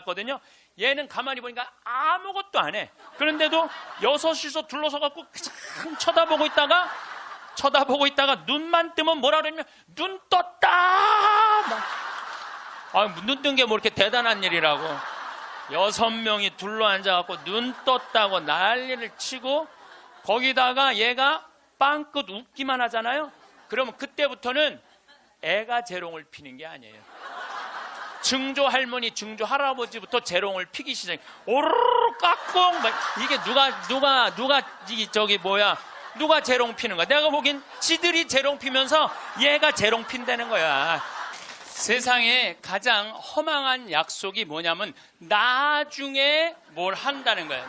갔거든요. 얘는 가만히 보니까 아무것도 안 해. 그런데도 여섯이서 둘러서 갖고 그냥 쳐다보고 있다가 눈만 뜨면 뭐라 그러냐면 눈 떴다. 눈 뜬 게 뭐 이렇게 대단한 일이라고. 6명이 둘러앉아갖고 눈 떴다고 난리를 치고 거기다가 얘가 빵긋 웃기만 하잖아요. 그러면 그때부터는 애가 재롱을 피는 게 아니에요. 증조 할머니, 증조 할아버지부터 재롱을 피기 시작해. 오르르 깍꿍. 이게 누가 재롱 피는 거야? 내가 보기엔 지들이 재롱 피면서 얘가 재롱 핀다는 거야. 세상에 가장 허망한 약속이 뭐냐면 나중에 뭘 한다는 거야.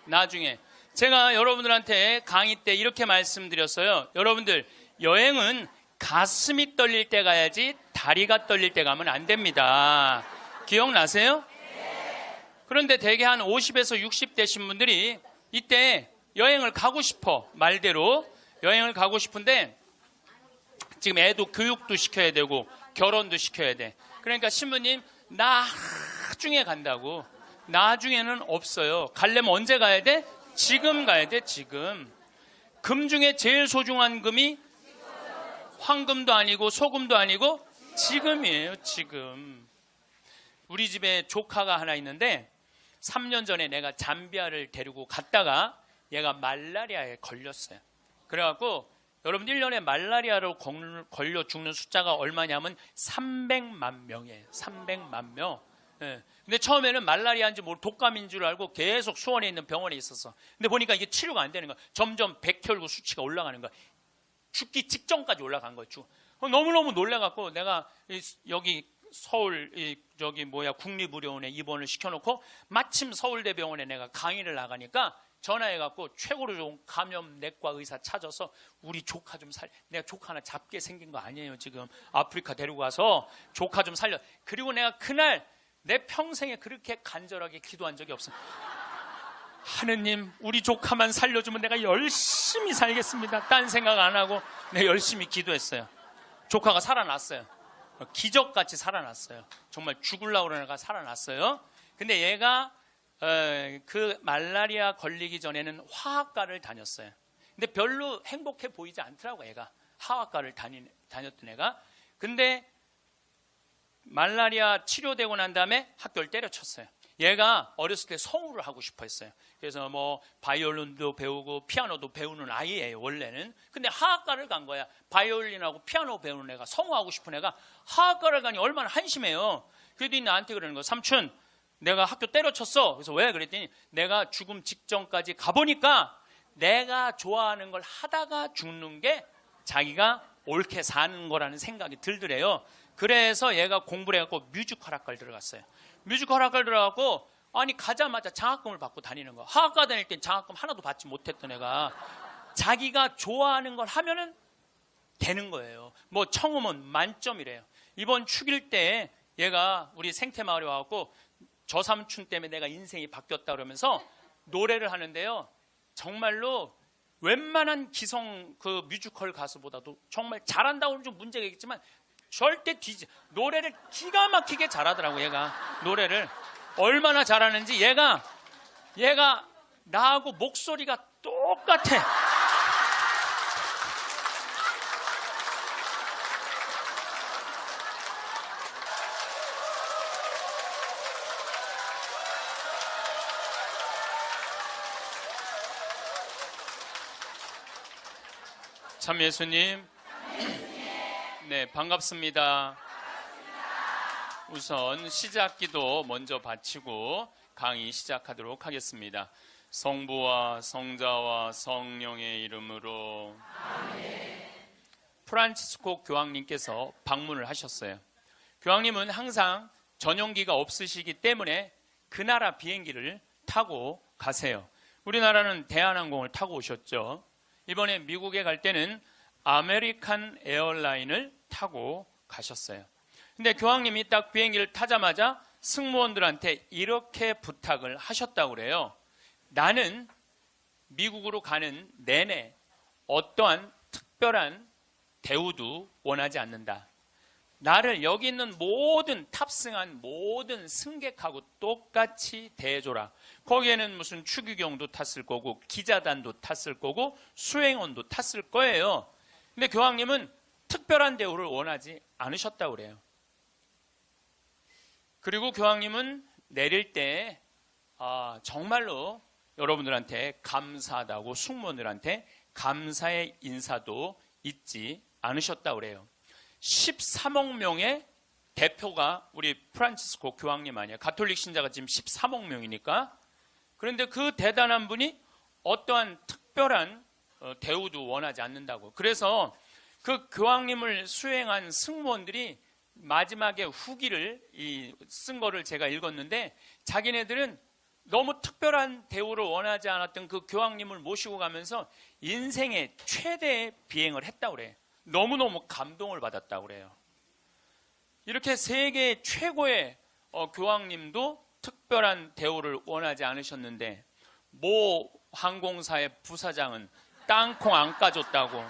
나중에. 제가 여러분들한테 강의 때 이렇게 말씀드렸어요. 여러분들, 여행은 가슴이 떨릴 때 가야지 다리가 떨릴 때 가면 안 됩니다. 기억나세요? 그런데 대개 한 50에서 60 되신 분들이 이때 여행을 가고 싶어. 말대로 여행을 가고 싶은데 지금 애도 교육도 시켜야 되고 결혼도 시켜야 돼. 그러니까 신부님 나중에 간다고. 나중에는 없어요. 가려면 언제 가야 돼? 지금 가야 돼. 지금. 금 중에 제일 소중한 금이 황금도 아니고 소금도 아니고 지금이에요. 지금. 우리 집에 조카가 하나 있는데 3년 전에 내가 잠비아를 데리고 갔다가 얘가 말라리아에 걸렸어요. 그래갖고 여러분 1년에 말라리아로 걸려 죽는 숫자가 얼마냐면 300만 명이에요. 300만 명. 예. 근데 처음에는 말라리아인지 독감인 줄 알고 계속 수원에 있는 병원에 있었어. 근데 보니까 이게 치료가 안 되는 거야. 점점 백혈구 수치가 올라가는 거야. 죽기 직전까지 올라간 거야. 너무너무 놀래갖고 내가 여기 서울 국립의료원에 입원을 시켜놓고 마침 서울대병원에 내가 강의를 나가니까 전화해갖고 최고로 좋은 감염내과 의사 찾아서 우리 조카 좀 내가 조카 하나 잡게 생긴 거 아니에요. 지금 아프리카 데리고 가서 조카 좀 살려. 그리고 내가 그날 내 평생에 그렇게 간절하게 기도한 적이 없어. 하느님, 우리 조카만 살려주면 내가 열심히 살겠습니다. 딴 생각 안 하고 내가 열심히 기도했어요. 조카가 살아났어요. 기적같이 살아났어요. 정말 죽으려고 그러는 애가 살아났어요. 근데 얘가 그 말라리아 걸리기 전에는 화학과를 다녔어요. 근데 별로 행복해 보이지 않더라고. 애가 화학과를 다녔던 애가. 근데 말라리아 치료되고 난 다음에 학교를 때려쳤어요. 얘가 어렸을 때 성우를 하고 싶어 했어요. 그래서 바이올린도 배우고 피아노도 배우는 아이예요, 원래는. 근데 화학과를 간 거야. 바이올린하고 피아노 배우는 애가, 성우하고 싶은 애가 화학과를 가니 얼마나 한심해요. 그랬더니 나한테 그러는 거야. 삼촌, 내가 학교 때려쳤어. 그래서 왜? 그랬더니 내가 죽음 직전까지 가보니까 내가 좋아하는 걸 하다가 죽는 게 자기가 옳게 사는 거라는 생각이 들더래요. 그래서 얘가 공부를 해갖고 뮤지컬 학과를 들어갔어요. 뮤지컬 학과를 들어가고 가자마자 장학금을 받고 다니는 거야. 화학과 다닐 땐 장학금 하나도 받지 못했던 애가 자기가 좋아하는 걸 하면은 되는 거예요. 청음은 만점이래요. 이번 축일 때 얘가 우리 생태마을에 와갖고 저 삼촌 때문에 내가 인생이 바뀌었다 그러면서 노래를 하는데요. 정말로 웬만한 기성 그 뮤지컬 가수보다도 정말 잘한다고 하면 좀 문제가 있겠지만 절대 노래를 기가 막히게 잘하더라고. 얘가 노래를 얼마나 잘하는지 얘가 나하고 목소리가 똑같아. 참 예수님. 네, 반갑습니다. 우선 시작기도 먼저 바치고 강의 시작하도록 하겠습니다. 성부와 성자와 성령의 이름으로. 아멘. 프란치스코 교황님께서 방문을 하셨어요. 교황님은 항상 전용기가 없으시기 때문에 그 나라 비행기를 타고 가세요. 우리나라는 대한항공을 타고 오셨죠. 이번에 미국에 갈 때는 아메리칸 에어라인을 타고 가셨어요. 근데 교황님이 딱 비행기를 타자마자 승무원들한테 이렇게 부탁을 하셨다고 그래요. 나는 미국으로 가는 내내 어떠한 특별한 대우도 원하지 않는다. 나를 여기 있는 모든 탑승한 모든 승객하고 똑같이 대해줘라. 거기에는 무슨 추기경도 탔을 거고 기자단도 탔을 거고 수행원도 탔을 거예요. 근데 교황님은 특별한 대우를 원하지 않으셨다고 그래요. 그리고 교황님은 내릴 때 정말로 여러분들한테 감사하다고 승무원들한테 감사의 인사도 잊지 않으셨다고 그래요. 13억 명의 대표가 우리 프란치스코 교황님 아니에요. 가톨릭 신자가 지금 13억 명이니까. 그런데 그 대단한 분이 어떠한 특별한 대우도 원하지 않는다고. 그래서 그 교황님을 수행한 승무원들이 마지막에 후기를 쓴 거를 제가 읽었는데, 자기네들은 너무 특별한 대우를 원하지 않았던 그 교황님을 모시고 가면서 인생의 최대의 비행을 했다고 그래요. 너무너무 감동을 받았다고 그래요. 이렇게 세계 최고의 교황님도 특별한 대우를 원하지 않으셨는데, 모 항공사의 부사장은 땅콩 안 까줬다고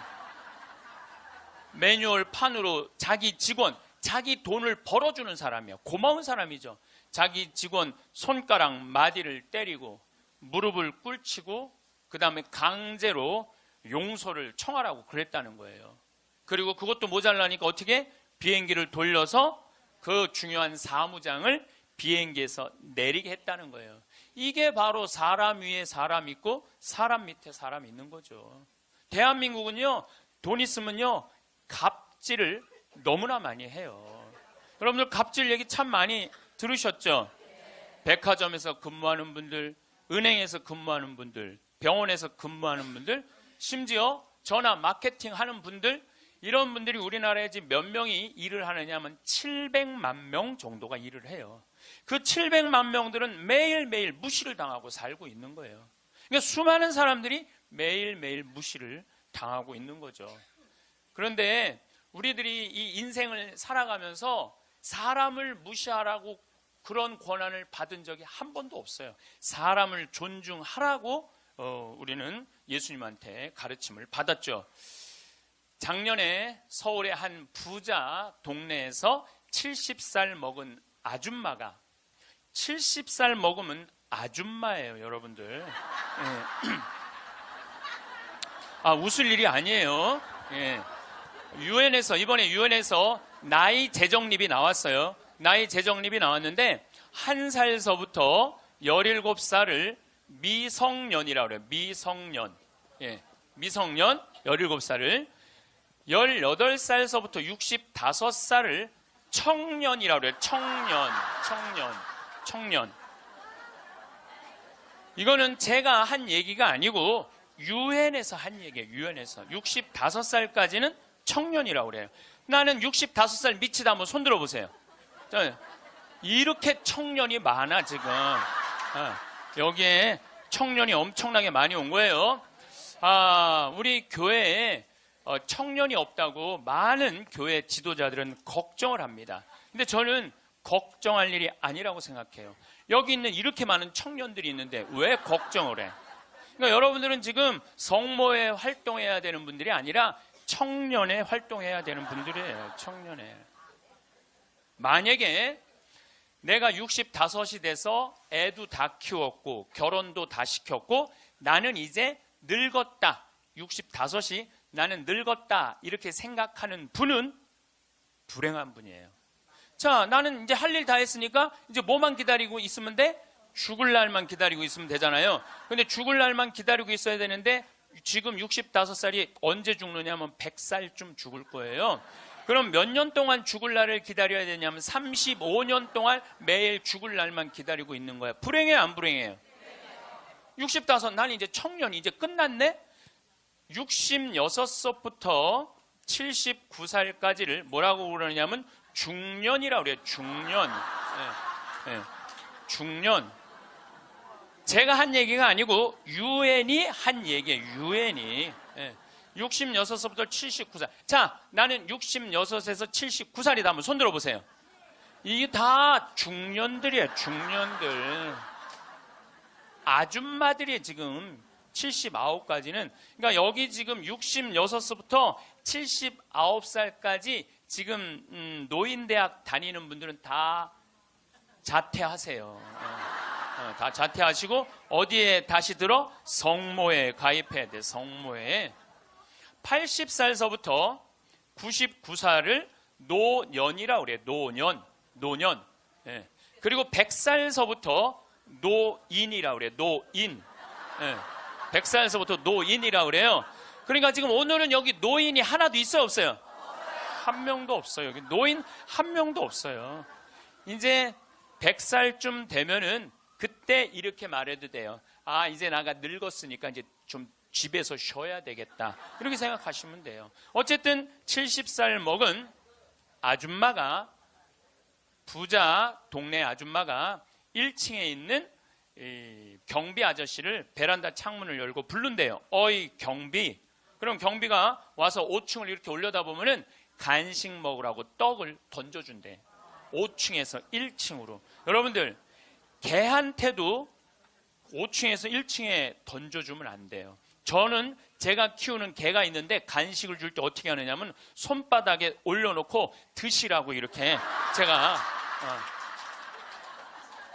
매뉴얼 판으로 자기 직원, 자기 돈을 벌어주는 사람이야. 고마운 사람이죠. 자기 직원 손가락 마디를 때리고 무릎을 꿇치고 그 다음에 강제로 용서를 청하라고 그랬다는 거예요. 그리고 그것도 모자라니까 어떻게? 비행기를 돌려서 그 중요한 사무장을 비행기에서 내리게 했다는 거예요. 이게 바로 사람 위에 사람 있고 사람 밑에 사람 있는 거죠. 대한민국은요, 돈 있으면요 갑질을 너무나 많이 해요. 여러분들 갑질 얘기 참 많이 들으셨죠? 백화점에서 근무하는 분들, 은행에서 근무하는 분들, 병원에서 근무하는 분들, 심지어 전화 마케팅 하는 분들, 이런 분들이 우리나라에 지금 몇 명이 일을 하느냐 하면 700만 명 정도가 일을 해요. 그 700만 명들은 매일매일 무시를 당하고 살고 있는 거예요. 그러니까 수많은 사람들이 매일매일 무시를 당하고 있는 거죠. 그런데 우리들이 이 인생을 살아가면서 사람을 무시하라고 그런 권한을 받은 적이 한 번도 없어요. 사람을 존중하라고 우리는 예수님한테 가르침을 받았죠. 작년에 서울의 한 부자 동네에서 70살 먹은 아줌마가, 70살 먹으면 아줌마예요, 여러분들. 웃을 일이 아니에요. 이번에 유엔에서 나이 재정립이 나왔어요. 나이 재정립이 나왔는데 1살서부터 17살을 미성년이라고 그래요. 미성년. 미성년 17살을 18살서부터 65살을 청년이라고 그래요. 청년. 이거는 제가 한 얘기가 아니고 유엔에서 한 얘기예요. 유엔에서 65살까지는 청년이라고 그래요. 나는 65살 미치다 한번 손 들어보세요. 이렇게 청년이 많아 지금. 여기에 청년이 엄청나게 많이 온 거예요. 우리 교회에 청년이 없다고 많은 교회 지도자들은 걱정을 합니다. 근데 저는 걱정할 일이 아니라고 생각해요. 여기 있는 이렇게 많은 청년들이 있는데 왜 걱정을 해? 그러니까 여러분들은 지금 성모에 활동해야 되는 분들이 아니라 청년에 활동해야 되는 분들이에요. 청년에. 만약에 내가 65이 돼서 애도 다 키웠고 결혼도 다 시켰고 나는 이제 늙었다. 65이 나는 늙었다. 이렇게 생각하는 분은 불행한 분이에요. 자, 나는 이제 할 일 다 했으니까 이제 뭐만 기다리고 있으면 돼? 죽을 날만 기다리고 있으면 되잖아요. 근데 죽을 날만 기다리고 있어야 되는데 지금 65살이 언제 죽느냐면 100살쯤 죽을 거예요. 그럼 몇 년 동안 죽을 날을 기다려야 되냐면 35년 동안 매일 죽을 날만 기다리고 있는 거야. 불행해요, 안 불행해요? 65, 난 이제 청년, 이제 끝났네? 66살부터 79살까지를 뭐라고 그러냐면 중년이라고 그래요. 중년. 중년. 제가 한 얘기가 아니고 유엔이 한 얘기예요. 유엔이. 66살부터 79살. 자, 나는 66에서 79살이다. 한번 손 들어보세요. 이게 다 중년들이에요. 중년들. 아줌마들이 지금 79까지는. 그러니까 여기 지금 66살부터 79살까지 지금 노인대학 다니는 분들은 다 자퇴하세요. 다 자퇴하시고 어디에 다시 들어? 성모에 가입해야 돼. 성모에. 80살서부터 99살을 노년이라고 그래요. 노년. 예. 그리고 100살서부터 노인이라고 그래요. 노인. 예. 100살서부터 노인이라고 그래요. 그러니까 지금 오늘은 여기 노인이 하나도 있어요, 없어요? 한 명도 없어요. 여기 노인 한 명도 없어요. 이제 100살쯤 되면은 그때 이렇게 말해도 돼요. 아, 이제 나가 늙었으니까 이제 좀 집에서 쉬어야 되겠다. 이렇게 생각하시면 돼요. 어쨌든 70살 먹은 아줌마가, 부자 동네 아줌마가 1층에 있는 이 경비 아저씨를 베란다 창문을 열고 부른대요. 어이 경비. 그럼 경비가 와서 5층을 이렇게 올려다보면은 간식 먹으라고 떡을 던져준대. 5층에서 1층으로. 여러분들, 개한테도 5층에서 1층에 던져주면 안 돼요. 저는 제가 키우는 개가 있는데 간식을 줄 때 어떻게 하느냐면 손바닥에 올려놓고 드시라고 이렇게 제가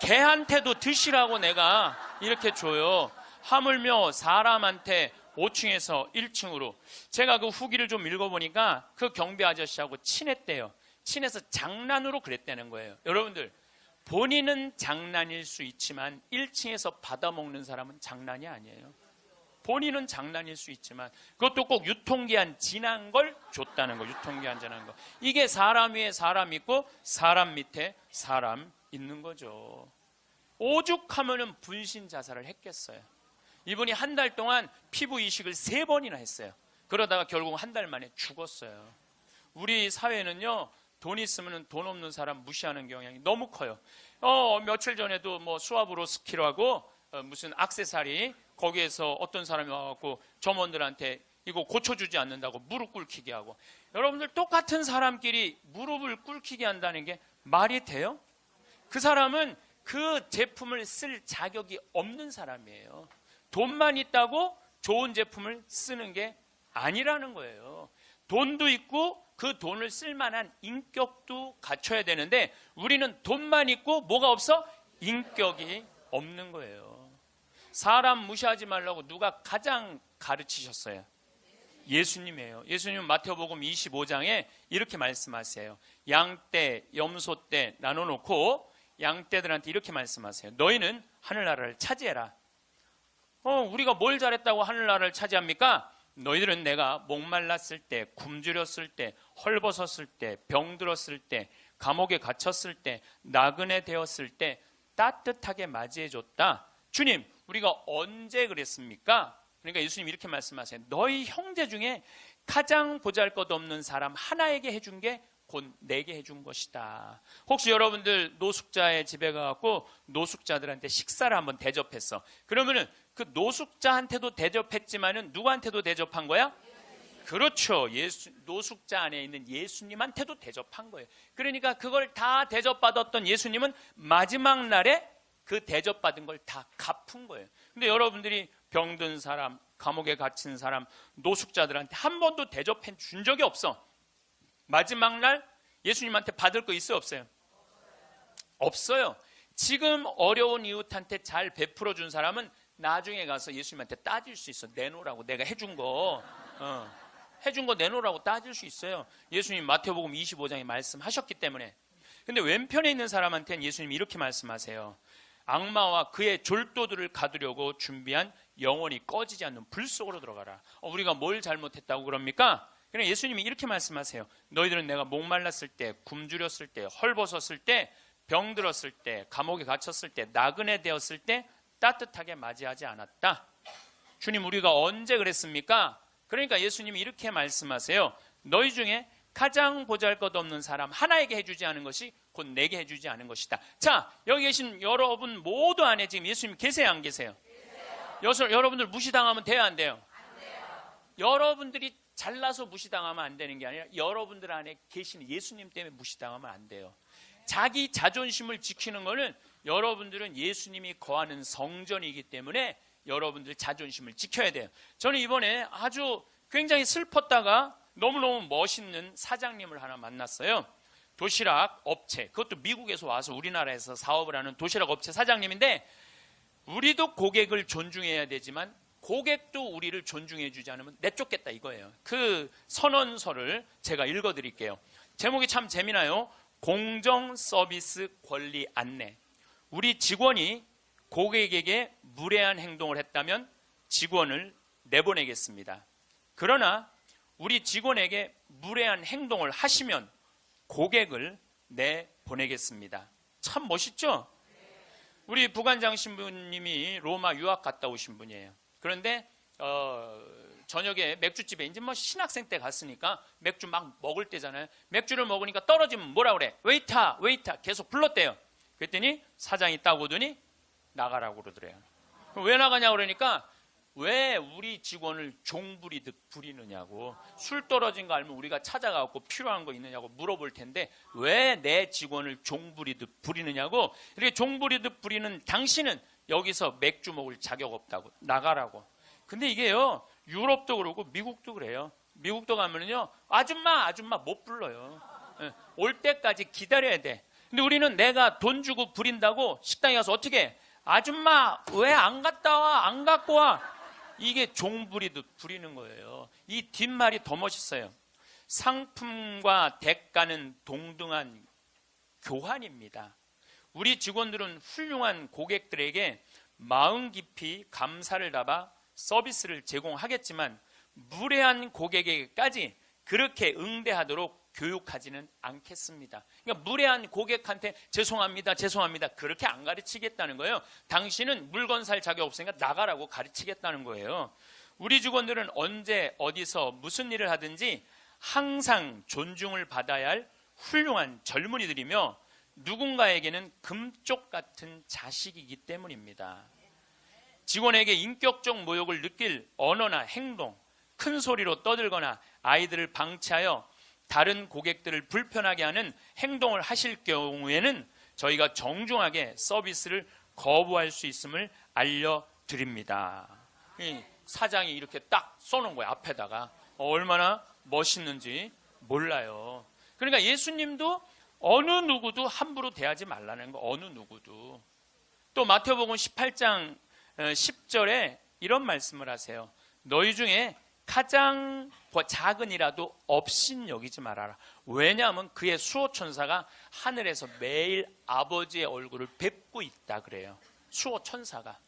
개한테도 드시라고 내가 이렇게 줘요. 하물며 사람한테 5층에서 1층으로. 제가 그 후기를 좀 읽어보니까 그 경비 아저씨하고 친했대요. 친해서 장난으로 그랬다는 거예요. 여러분들, 본인은 장난일 수 있지만 1층에서 받아먹는 사람은 장난이 아니에요. 본인은 장난일 수 있지만 그것도 꼭 유통기한 지난 걸 줬다는 거. 유통기한 지난 거. 이게 사람 위에 사람 있고 사람 밑에 사람 있는 거죠. 오죽하면은 분신 자살을 했겠어요. 이분이 한 달 동안 피부 이식을 3번이나 했어요. 그러다가 결국 한 달 만에 죽었어요. 우리 사회는요, 돈 있으면 돈 없는 사람 무시하는 경향이 너무 커요. 며칠 전에도 뭐 수아브로스키라고 무슨 액세서리, 거기에서 어떤 사람이 와갖고 점원들한테 이거 고쳐주지 않는다고 무릎 꿇히게 하고. 여러분들, 똑같은 사람끼리 무릎을 꿇히게 한다는 게 말이 돼요? 그 사람은 그 제품을 쓸 자격이 없는 사람이에요. 돈만 있다고 좋은 제품을 쓰는 게 아니라는 거예요. 돈도 있고 그 돈을 쓸 만한 인격도 갖춰야 되는데 우리는 돈만 있고 뭐가 없어? 인격이 없는 거예요. 사람 무시하지 말라고 누가 가장 가르치셨어요? 예수님이에요. 예수님은 마태복음 25장에 이렇게 말씀하세요. 양떼, 염소떼 나눠놓고 양떼들한테 이렇게 말씀하세요. 너희는 하늘나라를 차지해라. 우리가 뭘 잘했다고 하늘나라를 차지합니까? 너희들은 내가 목말랐을 때, 굶주렸을 때, 헐벗었을 때, 병들었을 때, 감옥에 갇혔을 때, 나그네 되었을 때 따뜻하게 맞이해줬다. 주님, 우리가 언제 그랬습니까? 그러니까 예수님 이렇게 말씀하세요. 너희 형제 중에 가장 보잘것없는 사람 하나에게 해준 게 곧 내게 해준 것이다. 혹시 여러분들 노숙자의 집에 가갖고 노숙자들한테 식사를 한번 대접했어. 그러면은 그 노숙자한테도 대접했지만은 누구한테도 대접한 거야? 그렇죠. 노숙자 안에 있는 예수님한테도 대접한 거예요. 그러니까 그걸 다 대접받았던 예수님은 마지막 날에 그 대접받은 걸 다 갚은 거예요. 근데 여러분들이 병든 사람, 감옥에 갇힌 사람, 노숙자들한테 한 번도 대접해 준 적이 없어. 마지막 날 예수님한테 받을 거 있어요, 없어요? 없어요. 지금 어려운 이웃한테 잘 베풀어 준 사람은 나중에 가서 예수님한테 따질 수 있어. 내놓으라고. 내가 해준 거 해준 거 내놓으라고 따질 수 있어요. 예수님 마태복음 25장에 말씀하셨기 때문에. 근데 왼편에 있는 사람한테는 예수님이 이렇게 말씀하세요. 악마와 그의 졸도들을 가두려고 준비한 영원히 꺼지지 않는 불 속으로 들어가라. 우리가 뭘 잘못했다고 그럽니까? 그냥 예수님이 이렇게 말씀하세요. 너희들은 내가 목말랐을 때, 굶주렸을 때, 헐벗었을 때, 병들었을 때, 감옥에 갇혔을 때, 나그네 되었을 때 따뜻하게 맞이하지 않았다. 주님, 우리가 언제 그랬습니까? 그러니까 예수님이 이렇게 말씀하세요. 너희 중에 가장 보잘것없는 사람 하나에게 해주지 않은 것이 곧 내게 해주지 않은 것이다. 자, 여기 계신 여러분 모두 안에 지금 예수님 계세요, 안 계세요? 여러분들 무시당하면 돼요, 안 돼요? 안 돼요. 여러분들이 잘나서 무시당하면 안 되는 게 아니라 여러분들 안에 계신 예수님 때문에 무시당하면 안 돼요. 자기 자존심을 지키는 거는 여러분들은 예수님이 거하는 성전이기 때문에 여러분들 자존심을 지켜야 돼요. 저는 이번에 아주 굉장히 슬펐다가 너무너무 멋있는 사장님을 하나 만났어요. 도시락 업체, 그것도 미국에서 와서 우리나라에서 사업을 하는 도시락 업체 사장님인데, 우리도 고객을 존중해야 되지만 고객도 우리를 존중해 주지 않으면 내쫓겠다 이거예요. 그 선언서를 제가 읽어드릴게요. 제목이 참 재미나요. 공정 서비스 권리 안내. 우리 직원이 고객에게 무례한 행동을 했다면 직원을 내보내겠습니다. 그러나 우리 직원에게 무례한 행동을 하시면 고객을 내보내겠습니다. 참 멋있죠? 우리 부관장 신부님이 로마 유학 갔다 오신 분이에요. 그런데 저녁에 맥주집에 이제 뭐 신학생 때 갔으니까 맥주 막 먹을 때잖아요. 맥주를 먹으니까 떨어지면 뭐라 그래? 웨이터, 웨이터 계속 불렀대요. 그랬더니 사장이 딱 오더니 나가라고 그러더래요. 왜 나가냐고 그러니까 왜 우리 직원을 종부리듯 부리느냐고, 술 떨어진 거 알면 우리가 찾아가고 필요한 거 있느냐고 물어볼 텐데 왜 내 직원을 종부리듯 부리느냐고, 이렇게 종부리듯 부리는 당신은 여기서 맥주 먹을 자격 없다고 나가라고. 근데 이게요, 유럽도 그러고 미국도 그래요. 미국도 가면은요, 아줌마 못 불러요. 올 때까지 기다려야 돼. 근데 우리는 내가 돈 주고 부린다고 식당에 가서 어떻게 해? 아줌마 왜 안 갔다 와? 안 갖고 와? 이게 종부리듯 부리는 거예요. 이 뒷말이 더 멋있어요. 상품과 대가는 동등한 교환입니다. 우리 직원들은 훌륭한 고객들에게 마음 깊이 감사를 담아 서비스를 제공하겠지만 무례한 고객에게까지 그렇게 응대하도록 교육하지는 않겠습니다. 그러니까 무례한 고객한테 죄송합니다, 죄송합니다 그렇게 안 가르치겠다는 거예요. 당신은 물건 살 자격 없으니까 나가라고 가르치겠다는 거예요. 우리 직원들은 언제 어디서 무슨 일을 하든지 항상 존중을 받아야 할 훌륭한 젊은이들이며 누군가에게는 금쪽 같은 자식이기 때문입니다. 직원에게 인격적 모욕을 느낄 언어나 행동, 큰 소리로 떠들거나 아이들을 방치하여 다른 고객들을 불편하게 하는 행동을 하실 경우에는 저희가 정중하게 서비스를 거부할 수 있음을 알려드립니다. 사장이 이렇게 딱 써놓은 거예요. 앞에다가. 얼마나 멋있는지 몰라요. 그러니까 예수님도 어느 누구도 함부로 대하지 말라는 거. 어느 누구도. 또 마태복음 18장 10절에 이런 말씀을 하세요. 너희 중에 가장 작은이라도 업신 여기지 말아라. 왜냐하면 그의 수호천사가 하늘에서 매일 아버지의 얼굴을 뵙고 있다 그래요. 수호천사가.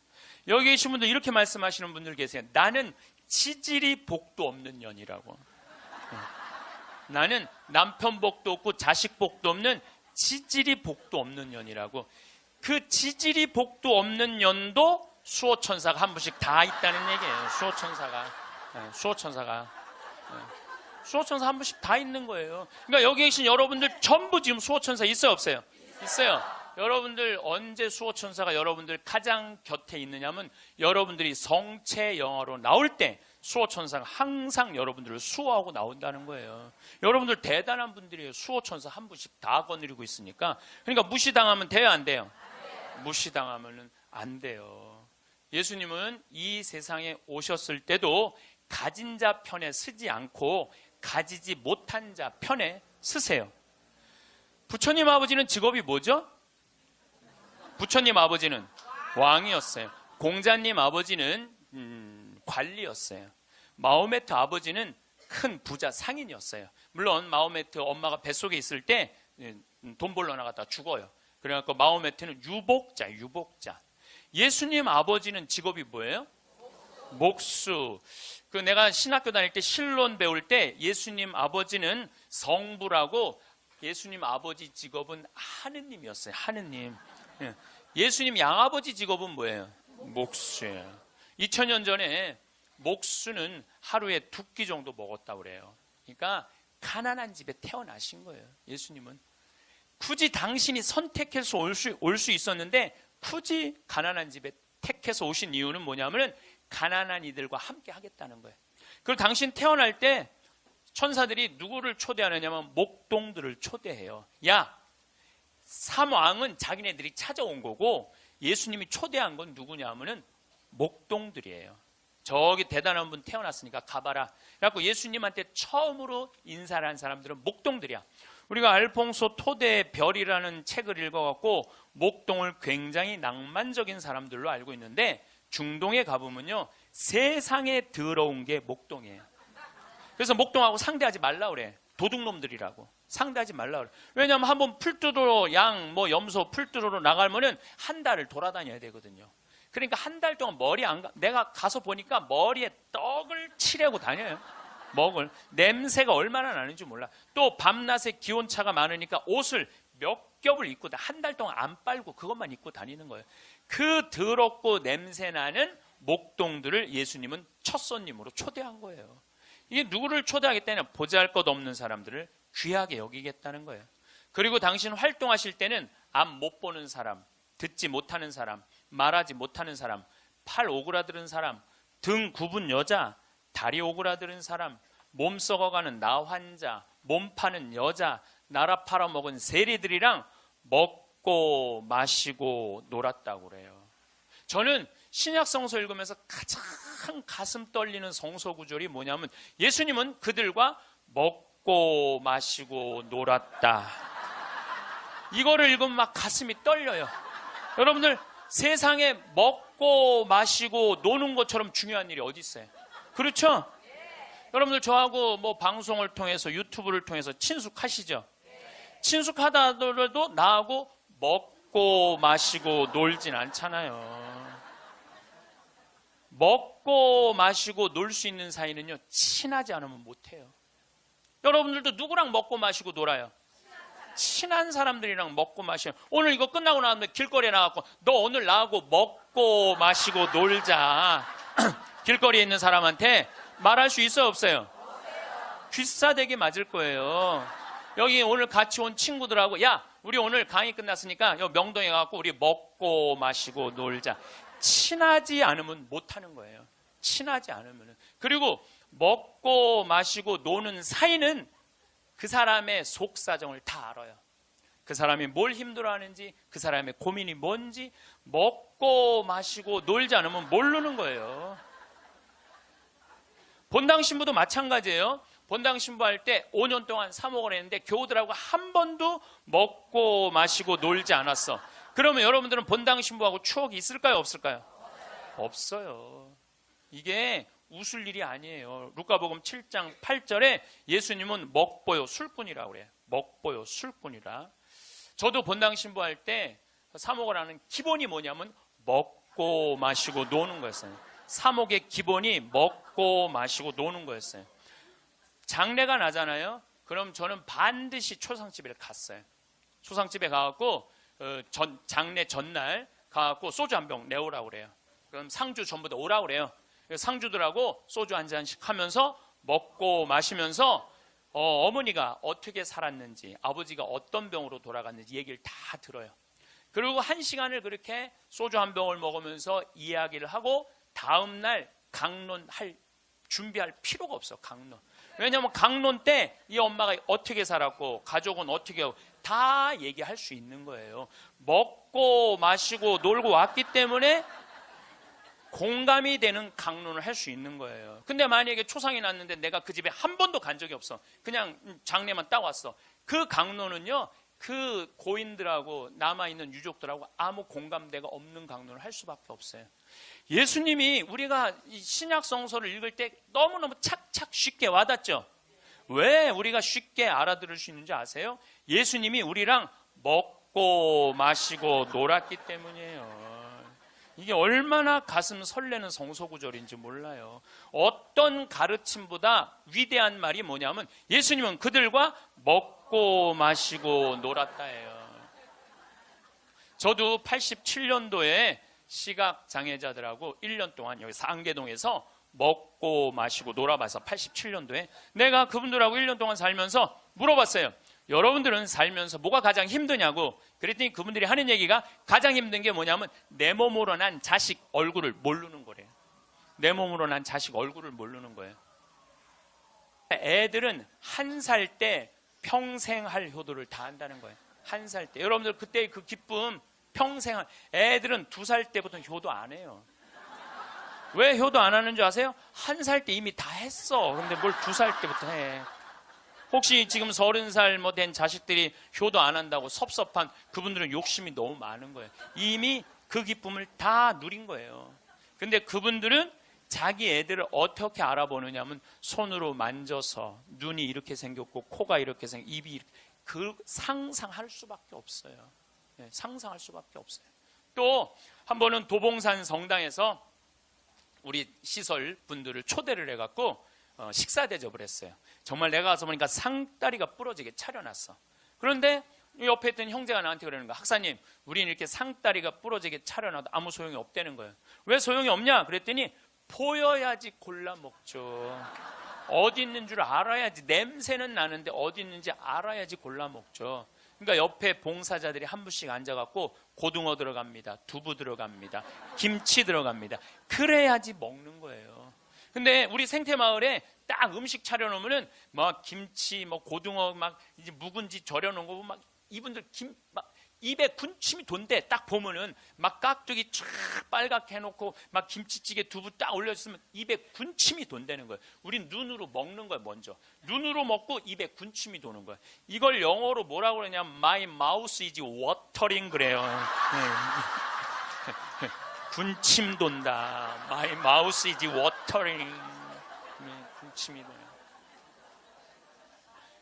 여기 계신 분들 이렇게 말씀하시는 분들 계세요. 나는 치질이 복도 없는 년이라고. 나는 남편 복도 없고 자식 복도 없는 치질이 복도 없는 년이라고. 그 치질이 복도 없는 년도 수호천사가 한 분씩 다 있다는 얘기예요. 수호천사가 한 분씩 다 있는 거예요. 그러니까 여기 계신 여러분들 전부 지금 수호천사 있어요, 없어요? 있어요. 여러분들 언제 수호천사가 여러분들 가장 곁에 있느냐면 여러분들이 성체 영화로 나올 때 수호천사가 항상 여러분들을 수호하고 나온다는 거예요. 여러분들 대단한 분들이에요. 수호천사 한 분씩 다 거느리고 있으니까. 그러니까 무시당하면 돼요, 안 돼요? 무시당하면 안 돼요. 예수님은 이 세상에 오셨을 때도 가진 자 편에 서지 않고 가지지 못한 자 편에 서세요. 부처님 아버지는 직업이 뭐죠? 부처님 아버지는 왕이었어요. 공자님 아버지는 관리였어요. 마호메트 아버지는 큰 부자 상인이었어요. 물론 마호메트 엄마가 뱃속에 있을 때 돈 벌러 나갔다 죽어요. 그래갖고 마호메트는 유복자. 예수님 아버지는 직업이 뭐예요? 목수. 내가 신학교 다닐 때 신론 배울 때 예수님 아버지는 성부라고, 예수님 아버지 직업은 하느님이었어요. 하느님. 예수님 양아버지 직업은 뭐예요? 목수예요. 2000년 전에 목수는 하루에 2끼 정도 먹었다고 그래요. 그러니까 가난한 집에 태어나신 거예요. 예수님은. 굳이 당신이 선택해서 올 수 있었는데 굳이 가난한 집에 택해서 오신 이유는 뭐냐면 가난한 이들과 함께 하겠다는 거예요. 그리고 당신 태어날 때 천사들이 누구를 초대하느냐면 목동들을 초대해요. 야, 삼왕은 자기네들이 찾아온 거고 예수님이 초대한 건 누구냐면은 목동들이에요. 저기 대단한 분 태어났으니까 가봐라. 그래갖고 예수님한테 처음으로 인사를 한 사람들은 목동들이야. 우리가 알퐁소 토대의 별이라는 책을 읽어갖고 목동을 굉장히 낭만적인 사람들로 알고 있는데, 중동에 가보면요 세상에 더러운 게 목동이에요. 그래서 목동하고 상대하지 말라 그래. 도둑놈들이라고 상대하지 말라 그래. 왜냐하면 한번 풀두루로 양 뭐 염소 풀두루로 나가면은 한 달을 돌아다녀야 되거든요. 그러니까 한 달 동안 머리 안 가. 내가 가서 보니까 머리에 떡을 칠하고 다녀요. 먹을 냄새가 얼마나 나는지 몰라. 또 밤낮에 기온차가 많으니까 옷을 몇 겹을 입고 한 달 동안 안 빨고 그것만 입고 다니는 거예요. 그 더럽고 냄새나는 목동들을 예수님은 첫 손님으로 초대한 거예요. 이게 누구를 초대하겠다냐? 보잘것없는 사람들을 귀하게 여기겠다는 거예요. 그리고 당신 활동하실 때는 앞 못 보는 사람, 듣지 못하는 사람, 말하지 못하는 사람, 팔 오그라드는 사람, 등 굽은 여자, 다리 오그라드는 사람, 몸 썩어가는 나 환자, 몸 파는 여자, 나라 팔아먹은 세리들이랑 먹고 마시고 놀았다고 그래요. 저는 신약 성서 읽으면서 가장 가슴 떨리는 성서 구절이 뭐냐면, 예수님은 그들과 먹고 마시고 놀았다. 이거를 읽으면 막 가슴이 떨려요. 여러분들, 세상에 먹고 마시고 노는 것처럼 중요한 일이 어디 있어요? 그렇죠? 여러분들, 저하고 뭐 방송을 통해서, 유튜브를 통해서 친숙하시죠? 친숙하다 하더라도 나하고 먹고 마시고 놀진 않잖아요. 먹고 마시고 놀 수 있는 사이는요 친하지 않으면 못해요. 여러분들도 누구랑 먹고 마시고 놀아요? 친한 사람들이랑 먹고 마셔요. 오늘 이거 끝나고 나면 길거리에 나가고, 너 오늘 나하고 먹고 마시고 놀자. 길거리에 있는 사람한테 말할 수 있어요, 없어요? 귀싸대기 맞을 거예요. 여기 오늘 같이 온 친구들하고, 야, 우리 오늘 강의 끝났으니까 여기 명동에 가서 우리 먹고 마시고 놀자. 친하지 않으면 못하는 거예요. 친하지 않으면. 그리고 먹고 마시고 노는 사이는 그 사람의 속사정을 다 알아요. 그 사람이 뭘 힘들어하는지, 그 사람의 고민이 뭔지. 먹고 마시고 놀지 않으면 모르는 거예요. 본당 신부도 마찬가지예요. 본당 신부할 때 5년 동안 사목을 했는데 교우들하고 한 번도 먹고 마시고 놀지 않았어. 그러면 여러분들은 본당 신부하고 추억이 있을까요, 없을까요? 없어요. 이게 웃을 일이 아니에요. 루카복음 7장 8절에 예수님은 먹보요 술꾼이라고 그래요. 먹보요 술꾼이라. 저도 본당 신부할 때 사목을 하는 기본이 뭐냐면 먹고 마시고 노는 거였어요. 사목의 기본이 먹고 마시고 노는 거였어요. 장례가 나잖아요. 그럼 저는 반드시 초상집에 갔어요. 초상집에 가갖고 장례 전날 가갖고 소주 한 병 내오라고 그래요. 그럼 상주 전부 다 오라고 그래요. 상주들하고 소주 한 잔씩 하면서 먹고 마시면서 어머니가 어떻게 살았는지, 아버지가 어떤 병으로 돌아갔는지 얘기를 다 들어요. 그리고 1시간을 그렇게 소주 한 병을 먹으면서 이야기를 하고 다음날 강론할 준비할 필요가 없어. 강론. 왜냐하면 강론 때 이 엄마가 어떻게 살았고 가족은 어떻게 하고 다 얘기할 수 있는 거예요. 먹고 마시고 놀고 왔기 때문에 공감이 되는 강론을 할 수 있는 거예요. 근데 만약에 초상이 났는데 내가 그 집에 한 번도 간 적이 없어. 그냥 장례만 딱 왔어. 그 강론은요, 그 고인들하고 남아있는 유족들하고 아무 공감대가 없는 강론을 할 수밖에 없어요. 예수님이 우리가 이 신약 성서를 읽을 때 너무너무 착착 쉽게 와닿죠. 왜 우리가 쉽게 알아들을 수 있는지 아세요? 예수님이 우리랑 먹고 마시고 놀았기 때문이에요. 이게 얼마나 가슴 설레는 성서구절인지 몰라요. 어떤 가르침보다 위대한 말이 뭐냐면 예수님은 그들과 먹고 마시고 놀았다예요. 저도 87년도에 시각장애자들하고 1년 동안 여기 상계동에서 먹고 마시고 놀아봐서 87년도에 내가 그분들하고 1년 동안 살면서 물어봤어요. 여러분들은 살면서 뭐가 가장 힘드냐고. 그랬더니 그분들이 하는 얘기가 가장 힘든 게 뭐냐면 내 몸으로 난 자식 얼굴을 모르는 거래요. 내 몸으로 난 자식 얼굴을 모르는 거예요. 애들은 1살 때 평생 할 효도를 다 한다는 거예요. 1살 때. 여러분들 그때 그 기쁨 평생 애들은 2살 때부터 효도 안 해요. 왜 효도 안 하는 줄 아세요? 1살 때 이미 다 했어. 근데 뭘 2살 때부터 해. 혹시 지금 30살 뭐 된 자식들이 효도 안 한다고 섭섭한 그분들은 욕심이 너무 많은 거예요. 이미 그 기쁨을 다 누린 거예요. 근데 그분들은 자기 애들을 어떻게 알아보느냐 하면 손으로 만져서 눈이 이렇게 생겼고 코가 이렇게 생겼고 입이 이렇게, 그 상상할 수밖에 없어요. 네, 상상할 수밖에 없어요. 또 한 번은 도봉산 성당에서 우리 시설 분들을 초대를 해갖고 식사 대접을 했어요. 정말 내가 가서 보니까 상다리가 부러지게 차려놨어. 그런데 옆에 있던 형제가 나한테 그러는 거야. 학사님, 우리는 이렇게 상다리가 부러지게 차려놔도 아무 소용이 없다는 거예요. 왜 소용이 없냐? 그랬더니 보여야지 골라 먹죠. 어디 있는 줄 알아야지. 냄새는 나는데 어디 있는지 알아야지 골라 먹죠. 그러니까 옆에 봉사자들이 한 분씩 앉아갖고 고등어 들어갑니다. 두부 들어갑니다. 김치 들어갑니다. 그래야지 먹는 거예요. 근데 우리 생태마을에 딱 음식 차려놓으면은 막 김치, 뭐 고등어 막 이제 묵은지 절여놓은 거 보면 막 이분들 막 입에 군침이 돈대. 딱 보면은 막 깍두기 쫙 빨갛게 해놓고 막 김치찌개 두부 딱 올려주면 입에 군침이 돈다는 거예요. 우린 눈으로 먹는 거예요. 먼저 눈으로 먹고 입에 군침이 도는 거예요. 이걸 영어로 뭐라고 그러냐면 My mouth is watering 그래요. 군침 돈다. My mouth is watering. 군침이 도네.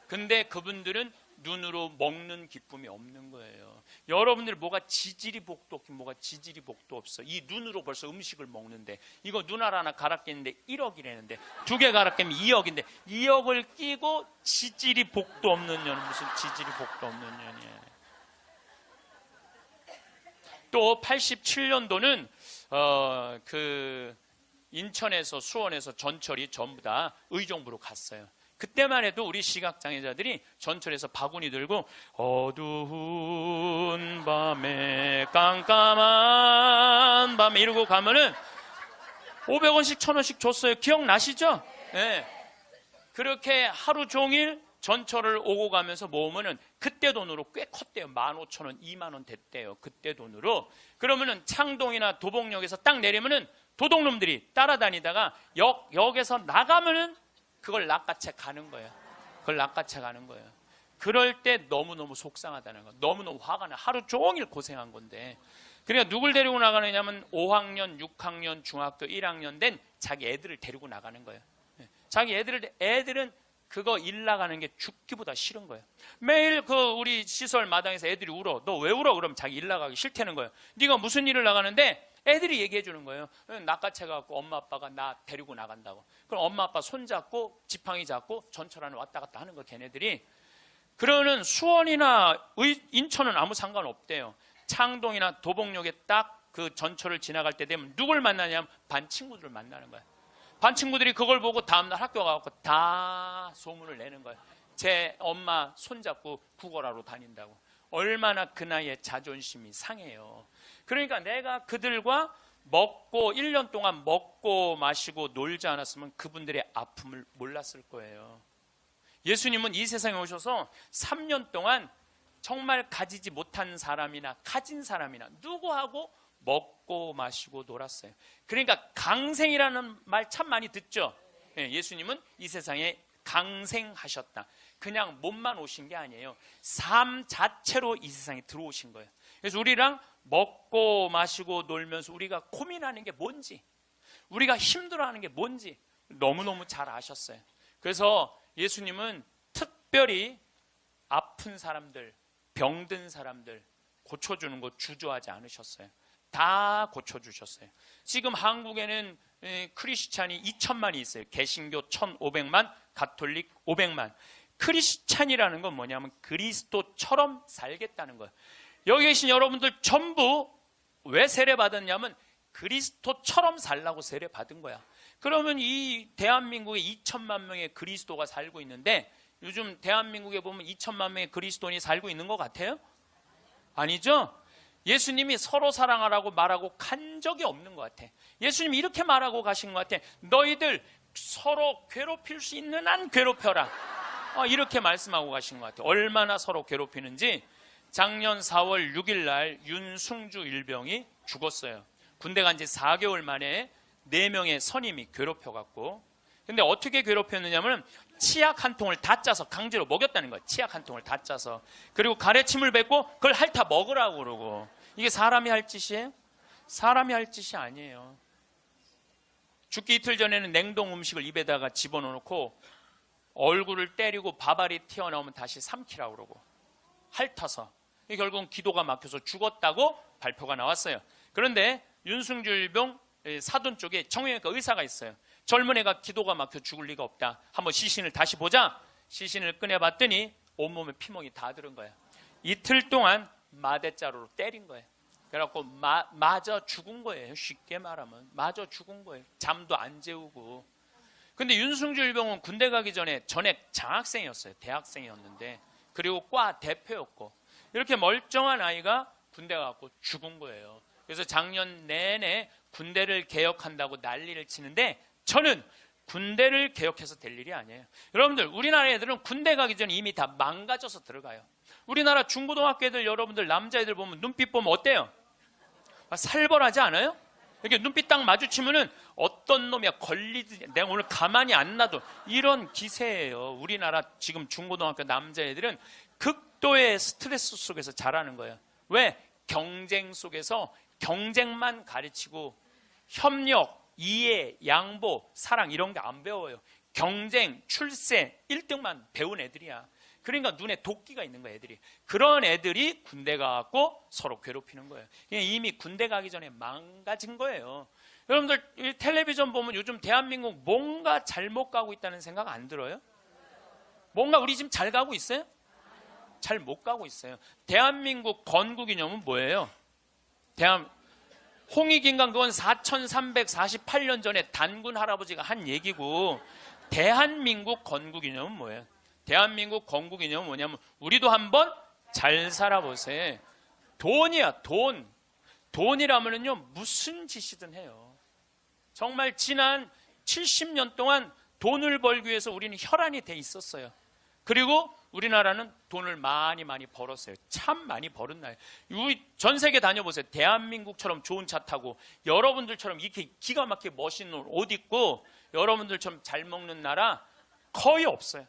근데 그분들은 눈으로 먹는 기쁨이 없는 거예요. 여러분들 뭐가 지지리 복도 없긴 뭐가 지지리 복도 없어. 이 눈으로 벌써 음식을 먹는데 이거 눈알 하나 갈아 끼는데 1억이라는데 2개 갈아 끼면 2억인데 2억을 끼고 지지리 복도 없는 년. 무슨 지지리 복도 없는 년이에요. 또 87년도는 그 인천에서 수원에서 전철이 전부 다 의정부로 갔어요. 그때만 해도 우리 시각장애자들이 전철에서 바구니 들고 어두운 밤에 깜깜한 밤에 이러고 가면은 500원씩 1000원씩 줬어요. 기억나시죠? 네. 그렇게 하루 종일 전철을 오고 가면서 모으면은 그때 돈으로 꽤 컸대요. 15,000원, 20,000원 됐대요. 그때 돈으로. 그러면은 창동이나 도봉역에서 딱 내리면은 도둑놈들이 따라다니다가 역에서 나가면은 그걸 낚아채 가는 거예요. 그걸 낚아채 가는 거예요. 그럴 때 너무너무 속상하다는 거. 너무너무 화가 나. 하루 종일 고생한 건데. 그러니까 누굴 데리고 나가느냐면 5학년, 6학년, 중학교 1학년 된 자기 애들을 데리고 나가는 거예요. 자기 애들은 그거 일 나가는 게 죽기보다 싫은 거예요. 매일 그 우리 시설 마당에서 애들이 울어. 너 왜 울어? 그러면 자기 일 나가기 싫다는 거예요. 네가 무슨 일을 나가는데? 애들이 얘기해 주는 거예요. 낚아채 갖고 엄마 아빠가 나 데리고 나간다고. 그럼 엄마 아빠 손 잡고 지팡이 잡고 전철 안에 왔다 갔다 하는 거 걔네들이. 그러는 수원이나 인천은 아무 상관없대요. 창동이나 도봉역에 딱 그 전철을 지나갈 때 되면 누굴 만나냐면 반 친구들을 만나는 거예요. 반 친구들이 그걸 보고 다음날 학교 가고 다 소문을 내는 거예요. 제 엄마 손잡고 국어라로 다닌다고. 얼마나 그 나이에 자존심이 상해요. 그러니까 내가 그들과 먹고 1년 동안 먹고 마시고 놀지 않았으면 그분들의 아픔을 몰랐을 거예요. 예수님은 이 세상에 오셔서 3년 동안 정말 가지지 못한 사람이나 가진 사람이나 누구하고 먹고 마시고 놀았어요. 그러니까 강생이라는 말 참 많이 듣죠. 예수님은 이 세상에 강생하셨다. 그냥 몸만 오신 게 아니에요. 삶 자체로 이 세상에 들어오신 거예요. 그래서 우리랑 먹고 마시고 놀면서 우리가 고민하는 게 뭔지, 우리가 힘들어하는 게 뭔지 너무너무 잘 아셨어요. 그래서 예수님은 특별히 아픈 사람들, 병든 사람들 고쳐주는 거 주저하지 않으셨어요. 다 고쳐주셨어요. 지금 한국에는 크리스찬이 2천만이 있어요. 개신교 1,500만, 가톨릭 500만. 크리스찬이라는 건 뭐냐면 그리스도처럼 살겠다는 거예요. 여기 계신 여러분들 전부 왜 세례받았냐면 그리스도처럼 살라고 세례받은 거야. 그러면 이 대한민국에 2천만 명의 그리스도가 살고 있는데 요즘 대한민국에 보면 2천만 명의 그리스도인이 살고 있는 것 같아요? 아니죠? 예수님이 서로 사랑하라고 말하고 간 적이 없는 것 같아. 예수님이 이렇게 말하고 가신 것 같아. 너희들 서로 괴롭힐 수 있는 한 괴롭혀라. 이렇게 말씀하고 가신 것 같아. 얼마나 서로 괴롭히는지. 작년 4월 6일 날 윤승주 일병이 죽었어요. 군대 간 지 4개월 만에 4명의 선임이 괴롭혀갖고, 근데 어떻게 괴롭혔느냐면 치약 한 통을 다 짜서 강제로 먹였다는 거예요. 치약 한 통을 다 짜서. 그리고 가래침을 뱉고 그걸 핥아 먹으라고 그러고. 이게 사람이 할 짓이에요? 사람이 할 짓이 아니에요. 죽기 이틀 전에는 냉동 음식을 입에다가 집어넣고 얼굴을 때리고 밥알이 튀어나오면 다시 삼키라고 그러고 핥아서. 결국은 기도가 막혀서 죽었다고 발표가 나왔어요. 그런데 윤승줄병 사돈 쪽에 정형외과 의사가 있어요. 젊은 애가 기도가 막혀 죽을 리가 없다. 한번 시신을 다시 보자. 시신을 꺼내봤더니 온몸에 피멍이 다 들은 거야. 이틀 동안 마대자루로 때린 거예요. 그래갖고 맞아 죽은 거예요. 쉽게 말하면 맞아 죽은 거예요. 잠도 안 재우고. 근데 윤승줄병은 군대 가기 전에 전액 장학생이었어요. 대학생이었는데, 그리고 과 대표였고, 이렇게 멀쩡한 아이가 군대 가고 죽은 거예요. 그래서 작년 내내 군대를 개혁한다고 난리를 치는데, 저는 군대를 개혁해서 될 일이 아니에요. 여러분들, 우리나라 애들은 군대 가기 전에 이미 다 망가져서 들어가요. 우리나라 중고등학교 애들, 여러분들 남자애들 보면 눈빛 보면 어때요? 살벌하지 않아요? 이렇게 눈빛 딱 마주치면은 어떤 놈이야 걸리지, 내가 오늘 가만히 안 놔둬, 이런 기세예요. 우리나라 지금 중고등학교 남자애들은 극도의 스트레스 속에서 자라는 거예요. 왜? 경쟁 속에서 경쟁만 가르치고 협력, 이해, 양보, 사랑 이런 게 안 배워요. 경쟁, 출세, 1등만 배운 애들이야. 그러니까 눈에 도끼가 있는 거야, 애들이. 그런 애들이 군대 가고 서로 괴롭히는 거예요. 이미 군대 가기 전에 망가진 거예요. 여러분들 텔레비전 보면 요즘 대한민국 뭔가 잘못 가고 있다는 생각 안 들어요? 뭔가 우리 지금 잘 가고 있어요? 잘 못 가고 있어요. 대한민국 건국이념은 뭐예요? 홍익인간 그건 4348년 전에 단군 할아버지가 한 얘기고, 대한민국 건국이념은 뭐예요? 대한민국 건국이념은 뭐냐면 우리도 한번 잘 살아보세요. 돈이야, 돈. 돈이라면요 무슨 짓이든 해요. 정말 지난 70년 동안 돈을 벌기 위해서 우리는 혈안이 돼 있었어요. 그리고 우리나라는 돈을 많이 벌었어요. 참 많이 벌은 나라예요. 전 세계 다녀보세요. 대한민국처럼 좋은 차 타고 여러분들처럼 이렇게 기가 막히게 멋있는 옷 입고 여러분들처럼 잘 먹는 나라 거의 없어요.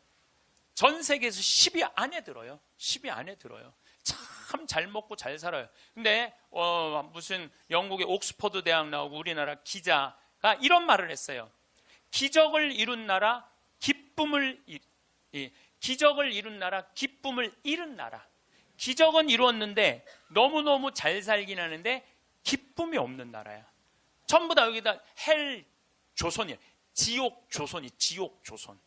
전 세계에서 10위 안에 들어요. 10위 안에 들어요. 참 잘 먹고 잘 살아요. 근데 무슨 영국의 옥스퍼드 대학 나오고 우리나라 기자가 이런 말을 했어요. 기적을 이룬 나라, 기적을 이룬 나라, 기쁨을 잃은 나라. 기적은 이루었는데 너무너무 잘 살긴 하는데 기쁨이 없는 나라야. 전부 다 여기다 헬 조선이에요. 지옥 조선이 지옥 조선.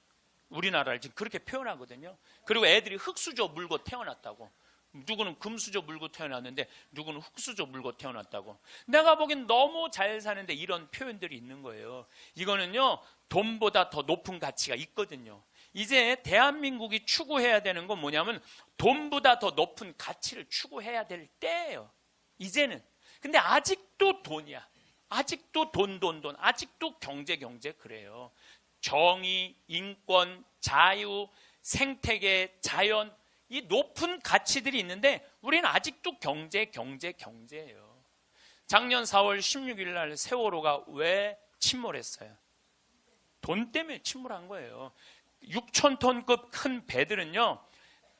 우리나라를 지금 그렇게 표현하거든요. 그리고 애들이 흙수저 물고 태어났다고. 누구는 금수저 물고 태어났는데 누구는 흙수저 물고 태어났다고. 내가 보기엔 너무 잘 사는데 이런 표현들이 있는 거예요. 이거는요 돈보다 더 높은 가치가 있거든요. 이제 대한민국이 추구해야 되는 건 뭐냐면 돈보다 더 높은 가치를 추구해야 될 때예요. 이제는. 근데 아직도 돈이야. 아직도 돈. 아직도 경제 그래요. 정의, 인권, 자유, 생태계, 자연, 이 높은 가치들이 있는데 우리는 아직도 경제예요. 작년 4월 16일 날 세월호가 왜 침몰했어요? 돈 때문에 침몰한 거예요. 6,000톤급 큰 배들은요,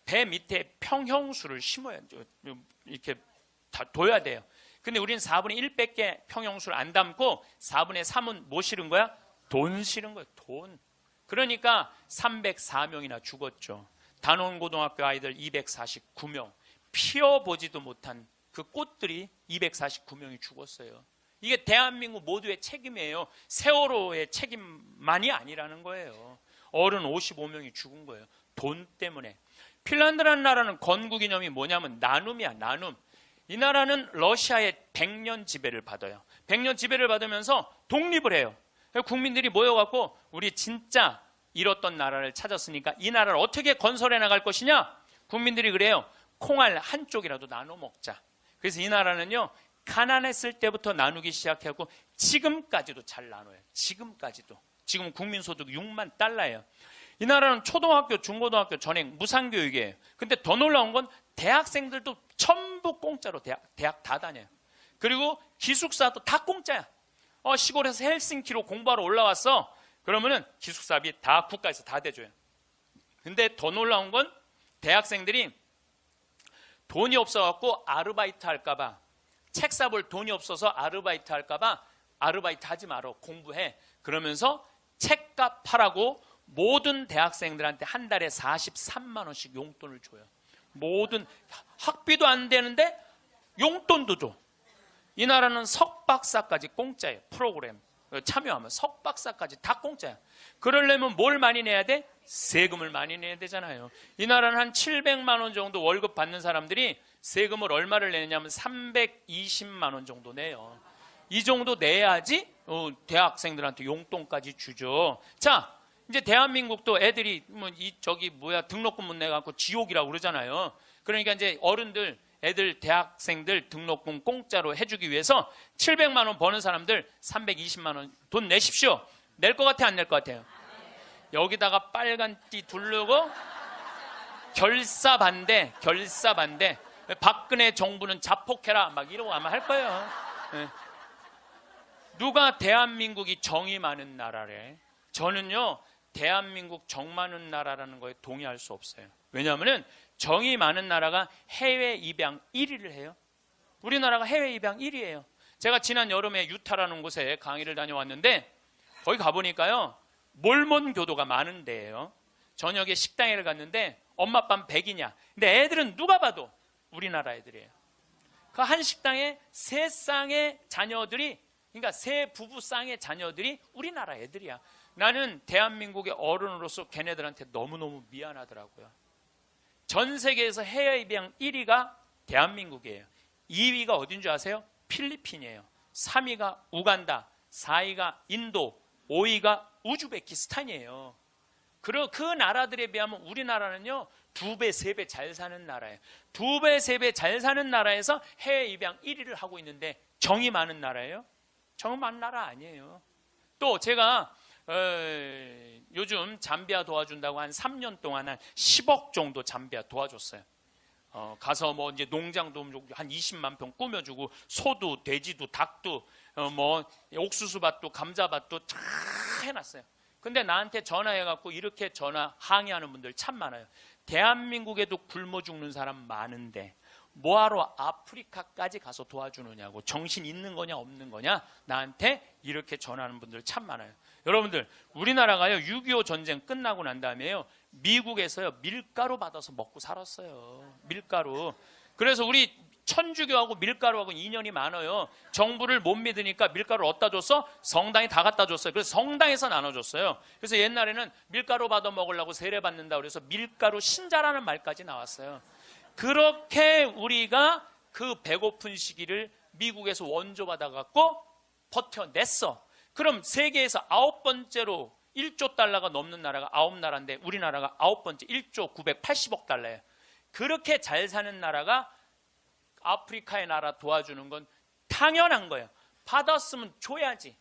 배 밑에 평형수를 심어야 돼요. 이렇게 다 둬야 돼요. 근데 우리는 4분의 1밖에 평형수를 안 담고 4분의 3은 뭐 실은 거야? 돈 실은 거예요. 돈. 그러니까 304명이나 죽었죠. 단원고등학교 아이들 249명. 피어보지도 못한 그 꽃들이 249명이 죽었어요. 이게 대한민국 모두의 책임이에요. 세월호의 책임만이 아니라는 거예요. 어른 55명이 죽은 거예요. 돈 때문에. 핀란드라는 나라는 건국이념이 뭐냐면 나눔이야, 나눔. 이 나라는 러시아의 100년 지배를 받아요. 100년 지배를 받으면서 독립을 해요. 국민들이 모여갖고 우리 진짜 잃었던 나라를 찾았으니까 이 나라를 어떻게 건설해 나갈 것이냐? 국민들이 그래요. 콩알 한쪽이라도 나눠 먹자. 그래서 이 나라는요, 가난했을 때부터 나누기 시작하고 지금까지도 잘 나눠요. 지금까지도. 지금 국민소득 6만 달러예요. 이 나라는 초등학교, 중고등학교 전액 무상교육이에요. 근데 더 놀라운 건 대학생들도 전부 공짜로 대학 다 다녀요. 그리고 기숙사도 다 공짜야. 시골에서 헬싱키로 공부하러 올라왔어. 그러면은 기숙사비 다 국가에서 다 대줘요. 근데 더 놀라운 건 대학생들이 돈이 없어갖고 아르바이트 할까봐, 책 사볼 돈이 없어서 아르바이트 할까봐 아르바이트 하지 마라, 공부해. 그러면서 책값 하라고 모든 대학생들한테 한 달에 43만 원씩 용돈을 줘요. 모든 학비도 안 되는데 용돈도 줘. 이 나라는 석박사까지 공짜예요. 프로그램 참여하면 석박사까지 다 공짜야. 그러려면 뭘 많이 내야 돼? 세금을 많이 내야 되잖아요. 이 나라는 한 700만 원 정도 월급 받는 사람들이 세금을 얼마를 내냐면 320만 원 정도 내요. 이 정도 내야지 대학생들한테 용돈까지 주죠. 자, 이제 대한민국도 애들이 등록금 못 내갖고 지옥이라고 그러잖아요. 그러니까 이제 어른들, 애들, 대학생들 등록금 공짜로 해주기 위해서 700만 원 버는 사람들 320만 원 돈 내십시오. 낼 것 같아, 안 낼 것 같아요? 여기다가 빨간 띠 두르고 결사 반대. 박근혜 정부는 자폭해라 막 이러고 아마 할 거예요. 네. 누가 대한민국이 정이 많은 나라래? 저는요, 대한민국 정 많은 나라라는 거에 동의할 수 없어요. 왜냐하면 정이 많은 나라가 해외 입양 1위를 해요. 우리나라가 해외 입양 1위예요. 제가 지난 여름에 유타라는 곳에 강의를 다녀왔는데 거기 가보니까요, 몰몬 교도가 많은 데예요. 저녁에 식당에 갔는데 엄마 아빠는 백이냐? 근데 애들은 누가 봐도 우리나라 애들이에요. 그 한 식당에 세 쌍의 자녀들이, 그러니까 세 부부 쌍의 자녀들이 우리나라 애들이야. 나는 대한민국의 어른으로서 걔네들한테 너무너무 미안하더라고요. 전 세계에서 해외 입양 1위가 대한민국이에요. 2위가 어딘 줄 아세요? 필리핀이에요. 3위가 우간다, 4위가 인도, 5위가 우즈베키스탄이에요. 그 나라들에 비하면 우리나라는요, 2배, 3배 잘 사는 나라예요. 2배, 3배 잘 사는 나라에서 해외 입양 1위를 하고 있는데 정이 많은 나라예요? 정 많은 나라 아니에요. 또 제가 요즘 잠비아 도와준다고 한 3년 동안 한 10억 정도 잠비아 도와줬어요. 가서 뭐 이제 농장도 한 20만 평 꾸며주고, 소도, 돼지도, 닭도, 옥수수밭도, 감자밭도 다 해놨어요. 근데 나한테 전화해갖고 이렇게 항의하는 분들 참 많아요. 대한민국에도 굶어 죽는 사람 많은데 뭐하러 아프리카까지 가서 도와주느냐고, 정신 있는 거냐 없는 거냐, 나한테 이렇게 전하는 분들 참 많아요. 여러분들, 우리나라가요 6.25 전쟁 끝나고 난 다음에요, 미국에서요 밀가루 받아서 먹고 살았어요. 밀가루. 그래서 우리 천주교하고 밀가루하고 인연이 많아요. 정부를 못 믿으니까 밀가루를 어디다 줬어? 성당에 다 갖다 줬어요. 그래서 성당에서 나눠줬어요. 그래서 옛날에는 밀가루 받아 먹으려고 세례받는다 그래서 밀가루 신자라는 말까지 나왔어요. 그렇게 우리가 그 배고픈 시기를 미국에서 원조 받아갖고 버텨냈어. 그럼 세계에서 9번째로 1조 달러가 넘는 나라가 9나라인데 우리나라가 9번째 1조 980억 달러예요. 그렇게 잘 사는 나라가 아프리카의 나라 도와주는 건 당연한 거예요. 받았으면 줘야지.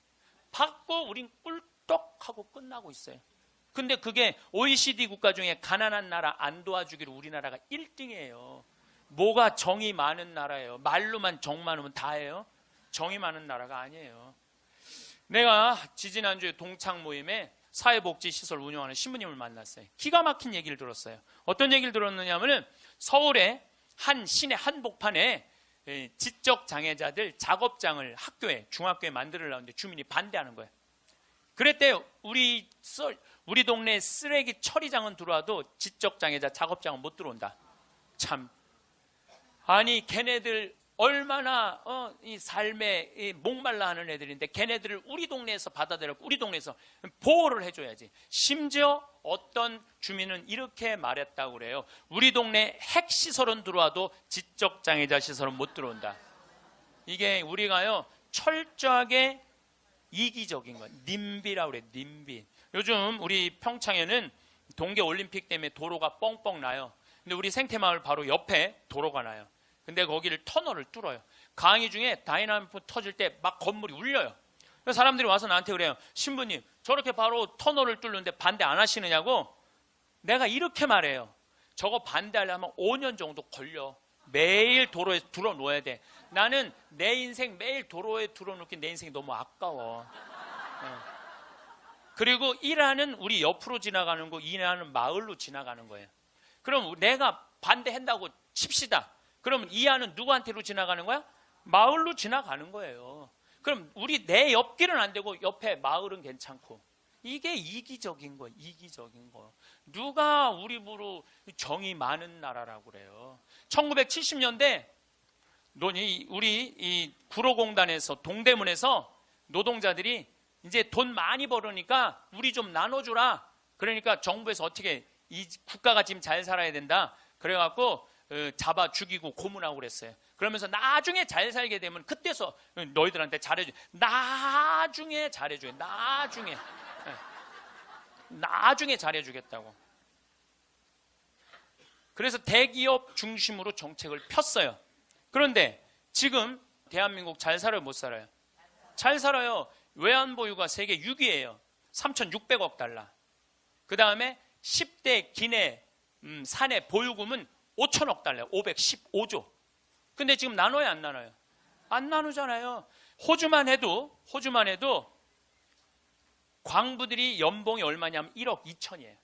받고 우린 꿀떡하고 끝나고 있어요. 근데 그게 OECD 국가 중에 가난한 나라 안 도와주기로 우리나라가 1등이에요. 뭐가 정이 많은 나라예요. 말로만 정 많으면 다예요. 정이 많은 나라가 아니에요. 내가 지지난주에 동창 모임에 사회복지시설 운영하는 신부님을 만났어요. 기가 막힌 얘기를 들었어요. 어떤 얘기를 들었느냐 하면 서울의 한 시내 한복판에 지적장애자들 작업장을 학교에, 중학교에 만들려는데 주민이 반대하는 거예요. 그랬대요. 우리 동네 쓰레기 처리장은 들어와도 지적장애자 작업장은 못 들어온다. 참. 아니 걔네들 얼마나 이 삶에 목말라 하는 애들인데 걔네들을 우리 동네에서 받아들였고 우리 동네에서 보호를 해줘야지. 심지어 어떤 주민은 이렇게 말했다고 그래요. 우리 동네 핵시설은 들어와도 지적장애자 시설은 못 들어온다. 이게 우리가요 철저하게 이기적인 거예요. 님비라고 그래. 님비. 요즘 우리 평창에는 동계올림픽 때문에 도로가 뻥뻥 나요. 근데 우리 생태마을 바로 옆에 도로가 나요. 근데 거기를 터널을 뚫어요. 강의 중에 다이나믹 터질 때 막 건물이 울려요. 그래서 사람들이 와서 나한테 그래요. 신부님, 저렇게 바로 터널을 뚫는데 반대 안 하시느냐고. 내가 이렇게 말해요. 저거 반대하려면 5년 정도 걸려. 매일 도로에 들어놓아야 돼. 나는 내 인생 매일 도로에 들어놓기 내 인생이 너무 아까워. 그리고 일하는 우리 옆으로 지나가는 거, 일하는 마을로 지나가는 거예요. 그럼 내가 반대한다고 칩시다. 그러면 이 안은 누구한테로 지나가는 거야? 마을로 지나가는 거예요. 그럼 우리 내 옆길은 안 되고 옆에 마을은 괜찮고. 이게 이기적인 거예요. 이기적인 거. 누가 우리 부로 정이 많은 나라라고 그래요. 1970년대 우리 이 구로공단에서 동대문에서 노동자들이 이제 돈 많이 벌으니까 우리 좀 나눠주라. 그러니까 정부에서 어떻게 이 국가가 지금 잘 살아야 된다. 그래갖고 잡아 죽이고 고문하고 그랬어요. 그러면서 나중에 잘 살게 되면 그때서 너희들한테 잘해줘. 나중에 잘해줘. 나중에 잘해주겠다고. 그래서 대기업 중심으로 정책을 폈어요. 그런데 지금 대한민국 잘 살아요, 못 살아요? 잘 살아요. 외환보유가 세계 6위예요. 3,600억 달러. 그 다음에 10대 기내 사내 보유금은 5천억 달러, 515조. 근데 지금 나눠요, 안 나눠요? 안 나누잖아요. 호주만 해도 광부들이 연봉이 얼마냐면 1억 2천이에요.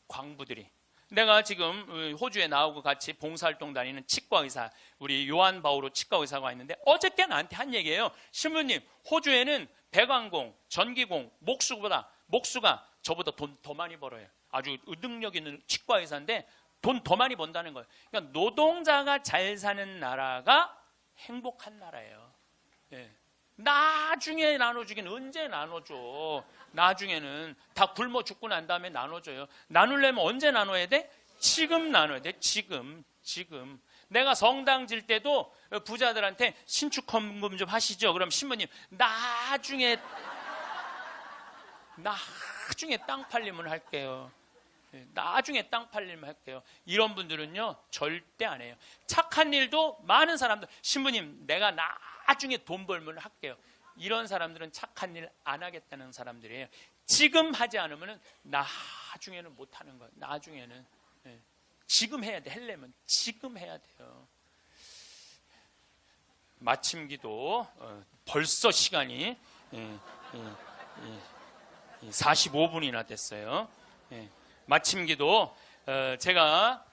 광부들이. 내가 지금 호주에 나오고 같이 봉사활동 다니는 치과의사, 우리 요한 바오로 치과의사가 있는데 어저께 나한테 한 얘기예요. 신부님, 호주에는 배관공, 전기공, 목수가 저보다 돈 더 많이 벌어요. 아주 능력 있는 치과의사인데 돈 더 많이 번다는 거예요. 그러니까 노동자가 잘 사는 나라가 행복한 나라예요. 예. 나중에 나눠주긴 언제 나눠줘. 나중에는 다 굶어 죽고 난 다음에 나눠줘요. 나누려면 언제 나눠야 돼? 지금 나눠야 돼. 지금. 내가 성당 질 때도 부자들한테 신축 헌금 좀 하시죠. 그럼 신부님 나중에 땅 팔리면 할게요. 나중에 땅 팔리면 할게요. 이런 분들은요 절대 안 해요. 착한 일도 많은 사람들, 신부님 내가 나중에 돈 벌면 할게요. 이런 사람들은 착한 일 안 하겠다는 사람들이에요. 지금 하지 않으면 나중에는 못 하는 거예요. 나중에는. 지금 해야 돼. 하려면 지금 해야 돼요. 마침 기도 벌써 시간이 45분이나 됐어요. 마침 기도 제가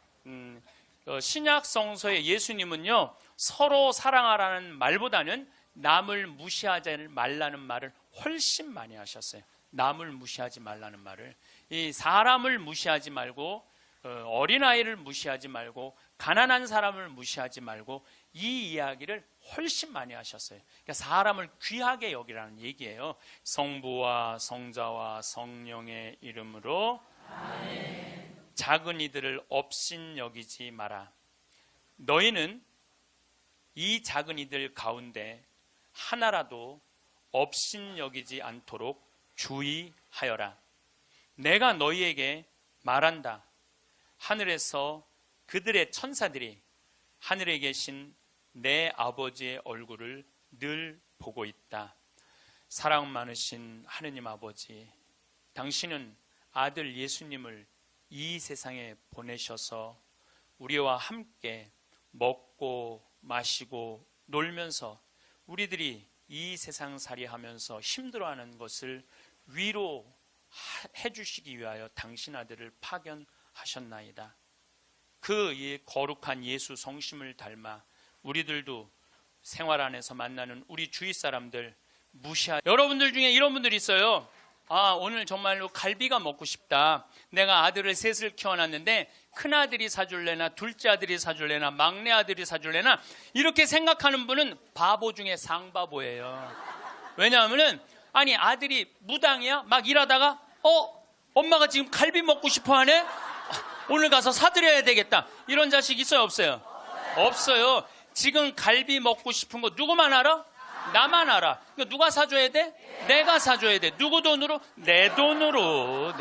신약 성서의 예수님은요 서로 사랑하라는 말보다는 남을 무시하지 말라는 말을 훨씬 많이 하셨어요. 남을 무시하지 말라는 말을. 이 사람을 무시하지 말고 어린아이를 무시하지 말고 가난한 사람을 무시하지 말고 이 이야기를 훨씬 많이 하셨어요. 그러니까 사람을 귀하게 여기라는 얘기예요. 성부와 성자와 성령의 이름으로 아멘. 작은 이들을 업신 여기지 마라. 너희는 이 작은 이들 가운데 하나라도 업신 여기지 않도록 주의하여라. 내가 너희에게 말한다. 하늘에서 그들의 천사들이 하늘에 계신 내 아버지의 얼굴을 늘 보고 있다. 사랑 많으신 하느님 아버지, 당신은 아들 예수님을 이 세상에 보내셔서 우리와 함께 먹고 마시고 놀면서 우리들이 이 세상살이 하면서 힘들어하는 것을 위로해 주시기 위하여 당신 아들을 파견하셨나이다. 그 거룩한 예수 성심을 닮아 우리들도 생활 안에서 만나는 우리 주위 사람들 여러분들 중에 이런 분들이 있어요. 오늘 정말로 갈비가 먹고 싶다. 내가 아들을 셋을 키워놨는데 큰아들이 사줄래나 둘째 아들이 사줄래나 막내 아들이 사줄래나 이렇게 생각하는 분은 바보 중에 상바보예요. 왜냐하면 아들이 무당이야? 막 일하다가 엄마가 지금 갈비 먹고 싶어 하네? 오늘 가서 사드려야 되겠다. 이런 자식 있어요, 없어요? 없어요. 지금 갈비 먹고 싶은 거 누구만 알아? 나만 알아. 그러니까 누가 사줘야 돼? 내가 사줘야 돼. 누구 돈으로? 내 돈으로.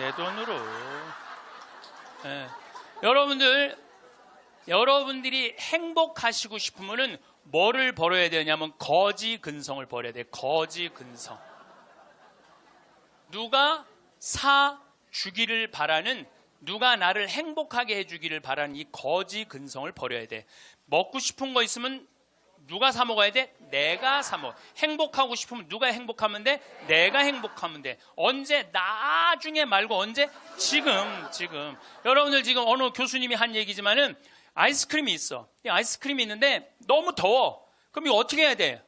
여러분들이 행복하시고 싶으면은 뭐를 버려야 되냐면 거지 근성을 버려야 돼. 거지 근성. 누가 사주기를 바라는, 누가 나를 행복하게 해주기를 바라는 이 거지 근성을 버려야 돼. 먹고 싶은 거 있으면 누가 사 먹어야 돼? 내가 사 먹어. 행복하고 싶으면 누가 행복하면 돼? 내가 행복하면 돼. 언제? 나중에 말고 언제? 지금. 여러분들 지금 어느 교수님이 한 얘기지만은 아이스크림이 있어. 이 아이스크림이 있는데 너무 더워. 그럼 이거 어떻게 해야 돼?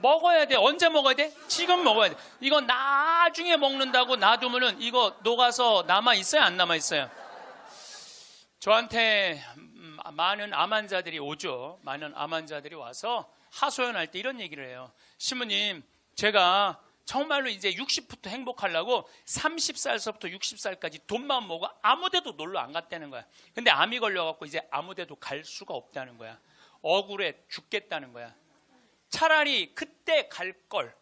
먹어야 돼. 언제 먹어야 돼? 지금 먹어야 돼. 이거 나중에 먹는다고 놔두면은 이거 녹아서 남아 있어요? 안 남아 있어요? 저한테 많은 암 환자들이 오죠. 많은 암 환자들이 와서 하소연할 때 이런 얘기를 해요. 신부님, 제가 정말로 이제 60부터 행복하려고 30살서부터 60살까지 돈만 모으고 아무데도 놀러 안 갔다는 거야. 근데 암이 걸려갖고 이제 아무데도 갈 수가 없다는 거야. 억울해 죽겠다는 거야. 차라리 그때 갈 걸.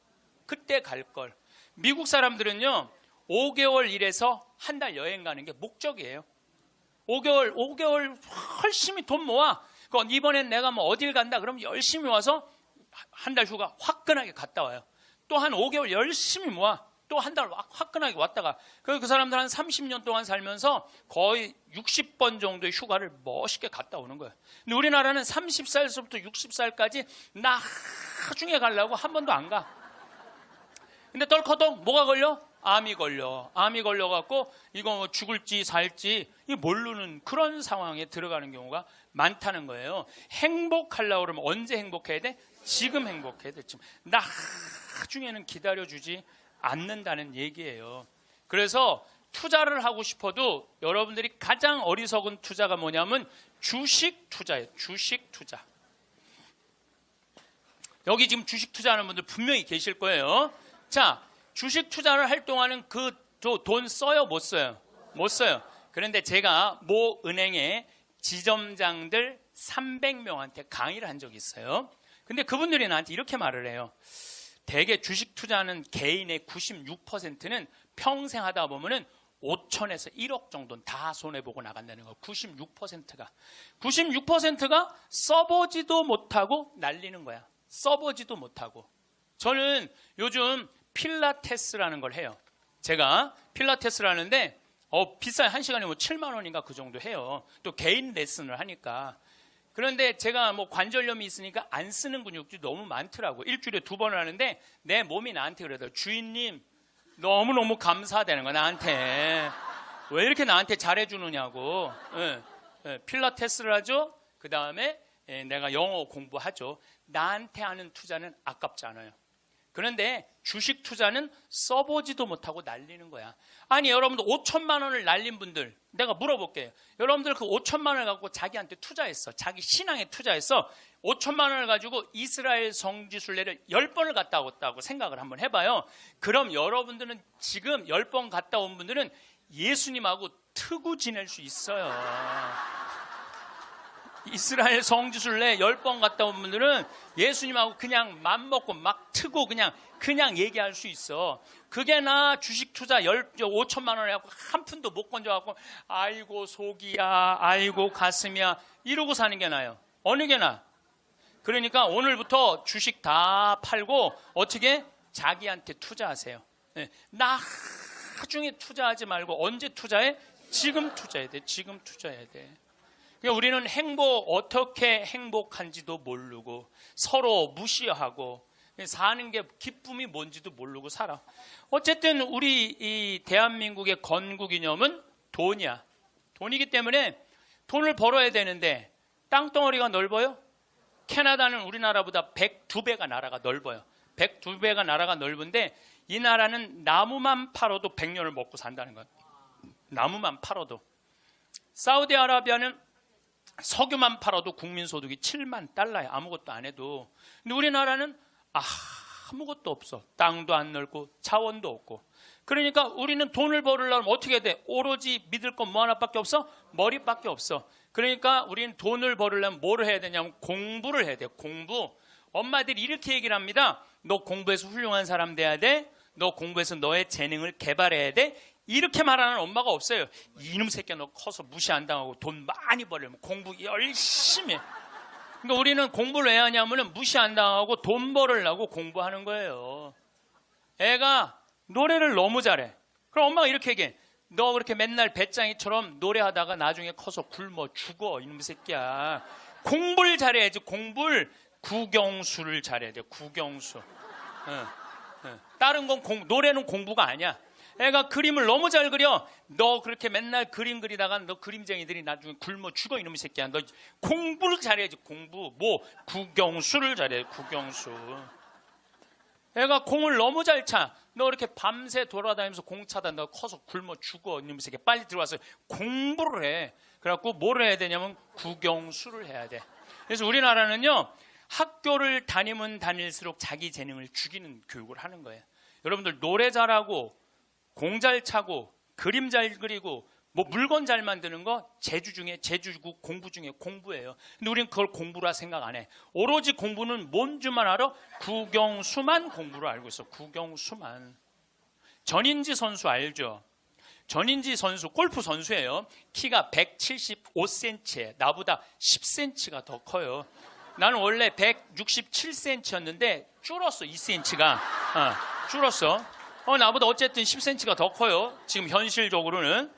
미국 사람들은요, 5개월 일해서 한 달 여행 가는 게 목적이에요. 5개월 열심히 돈 모아. 그건 이번엔 내가 뭐 어딜 간다 그러면 열심히 와서 한 달 휴가 화끈하게 갔다 와요. 또 한 5개월 열심히 모아. 또 한 달 화끈하게 왔다가. 그 사람들 한 30년 동안 살면서 거의 60번 정도의 휴가를 멋있게 갔다 오는 거예요. 근데 우리나라는 30살부터 60살까지 나중에 가려고 한 번도 안 가. 근데 덜커덩 뭐가 걸려? 암이 걸려갖고 이거 뭐 죽을지 살지 모르는 그런 상황에 들어가는 경우가 많다는 거예요. 행복하려고 그러면 언제 행복해야 돼? 지금 행복해야 돼. 지금. 나중에는 기다려주지 않는다는 얘기예요. 그래서 투자를 하고 싶어도 여러분들이 가장 어리석은 투자가 뭐냐면 주식 투자예요. 주식 투자. 여기 지금 주식 투자하는 분들 분명히 계실 거예요. 자, 주식 투자를 할 동안은 그 돈 써요? 못 써요? 못 써요. 그런데 제가 모 은행의 지점장들 300명한테 강의를 한 적이 있어요. 근데 그분들이 나한테 이렇게 말을 해요. 대개 주식 투자하는 개인의 96%는 평생 하다 보면은 5천에서 1억 정도는 다 손해보고 나간다는 거. 96%가 써보지도 못하고 날리는 거야. 써보지도 못하고. 저는 요즘 필라테스라는 걸 해요. 제가 필라테스를 하는데 비싸요. 1시간에 뭐 7만 원인가 그 정도 해요. 또 개인 레슨을 하니까. 그런데 제가 뭐 관절염이 있으니까 안 쓰는 근육들이 너무 많더라고. 일주일에 2번을 하는데 내 몸이 나한테 그러더라고. 주인님 너무너무 감사하다는 거야. 나한테. 왜 이렇게 나한테 잘해주느냐고. 필라테스를 하죠. 그 다음에 내가 영어 공부하죠. 나한테 하는 투자는 아깝지 않아요. 그런데 주식 투자는 써보지도 못하고 날리는 거야. 아니 여러분들 5천만 원을 날린 분들 내가 물어볼게요. 여러분들 그 5천만 원을 갖고 자기한테 투자했어. 자기 신앙에 투자했어. 5천만 원을 가지고 이스라엘 성지순례를 10번을 갔다 왔다고 생각을 한번 해봐요. 그럼 여러분들은 지금 10번 갔다 온 분들은 예수님하고 트고 지낼 수 있어요. 이스라엘 성지순례 10번 갔다 온 분들은 예수님하고 그냥 맘먹고 막 트고 그냥 얘기할 수 있어. 그게 나 주식 투자 5천만 원을 갖고 한 푼도 못 건져갖고 아이고 속이야 아이고 가슴이야 이러고 사는 게 나아요. 어느 게 나아? 그러니까 오늘부터 주식 다 팔고 어떻게? 자기한테 투자하세요. 나중에 투자하지 말고 언제 투자해? 지금 투자해야 돼. 지금 투자해야 돼. 우리는 어떻게 행복한지도 모르고 서로 무시하고 사는 게 기쁨이 뭔지도 모르고 살아. 어쨌든 우리 이 대한민국의 건국이념은 돈이야. 돈이기 때문에 돈을 벌어야 되는데 땅덩어리가 넓어요? 캐나다는 우리나라보다 102배가 나라가 넓어요. 102배가 나라가 넓은데 이 나라는 나무만 팔아도 100년을 먹고 산다는 거예요. 나무만 팔아도. 사우디아라비아는 석유만 팔아도 국민소득이 7만 달러야. 아무것도 안 해도. 근데 우리나라는 아무것도 없어. 땅도 안 넓고 자원도 없고. 그러니까 우리는 돈을 벌으려면 어떻게 돼? 오로지 믿을 건 뭐 하나밖에 없어? 머리밖에 없어. 그러니까 우리는 돈을 벌으려면 뭐를 해야 되냐면 공부를 해야 돼. 공부. 엄마들이 이렇게 얘기를 합니다. 너 공부해서 훌륭한 사람 돼야 돼. 너 공부해서 너의 재능을 개발해야 돼. 이렇게 말하는 엄마가 없어요. 이놈 새끼야 너 커서 무시 안 당하고 돈 많이 벌려면 공부 열심히 해. 그러니까 우리는 공부를 왜 하냐면 무시 안 당하고 돈 벌으려고 공부하는 거예요. 애가 노래를 너무 잘해. 그럼 엄마가 이렇게 얘기해. 너 그렇게 맨날 배짱이처럼 노래하다가 나중에 커서 굶어 죽어 이놈 새끼야. 공부를 잘해야지. 공부를 국영수를 잘해야 돼. 국영수. 다른 건 노래는 공부가 아니야. 애가 그림을 너무 잘 그려. 너 그렇게 맨날 그림 그리다가 너 그림쟁이들이 나중에 굶어 죽어 이놈의 새끼야. 너 공부를 잘해야지. 공부. 뭐 국영수를 잘해. 국영수. 애가 공을 너무 잘 차. 너 이렇게 밤새 돌아다니면서 공 차다. 너 커서 굶어 죽어 이놈의 새끼. 빨리 들어와서 공부를 해. 그래갖고 뭘 해야 되냐면 국영수를 해야 돼. 그래서 우리나라는요, 학교를 다니면 다닐수록 자기 재능을 죽이는 교육을 하는 거예요. 여러분들 노래 잘하고 공 잘 차고 그림 잘 그리고 뭐 물건 잘 만드는 거 제주고 공부 중에 공부예요. 근데 우리는 그걸 공부라 생각 안 해. 오로지 공부는 뭔 줄만 알아? 국영수만 공부를 알고 있어. 국영수만. 전인지 선수 알죠? 전인지 선수 골프 선수예요. 키가 175cm에 나보다 10cm가 더 커요. 나는 원래 167cm였는데 줄었어. 2cm가 줄었어. 나보다 어쨌든 10cm가 더 커요. 지금 현실적으로는.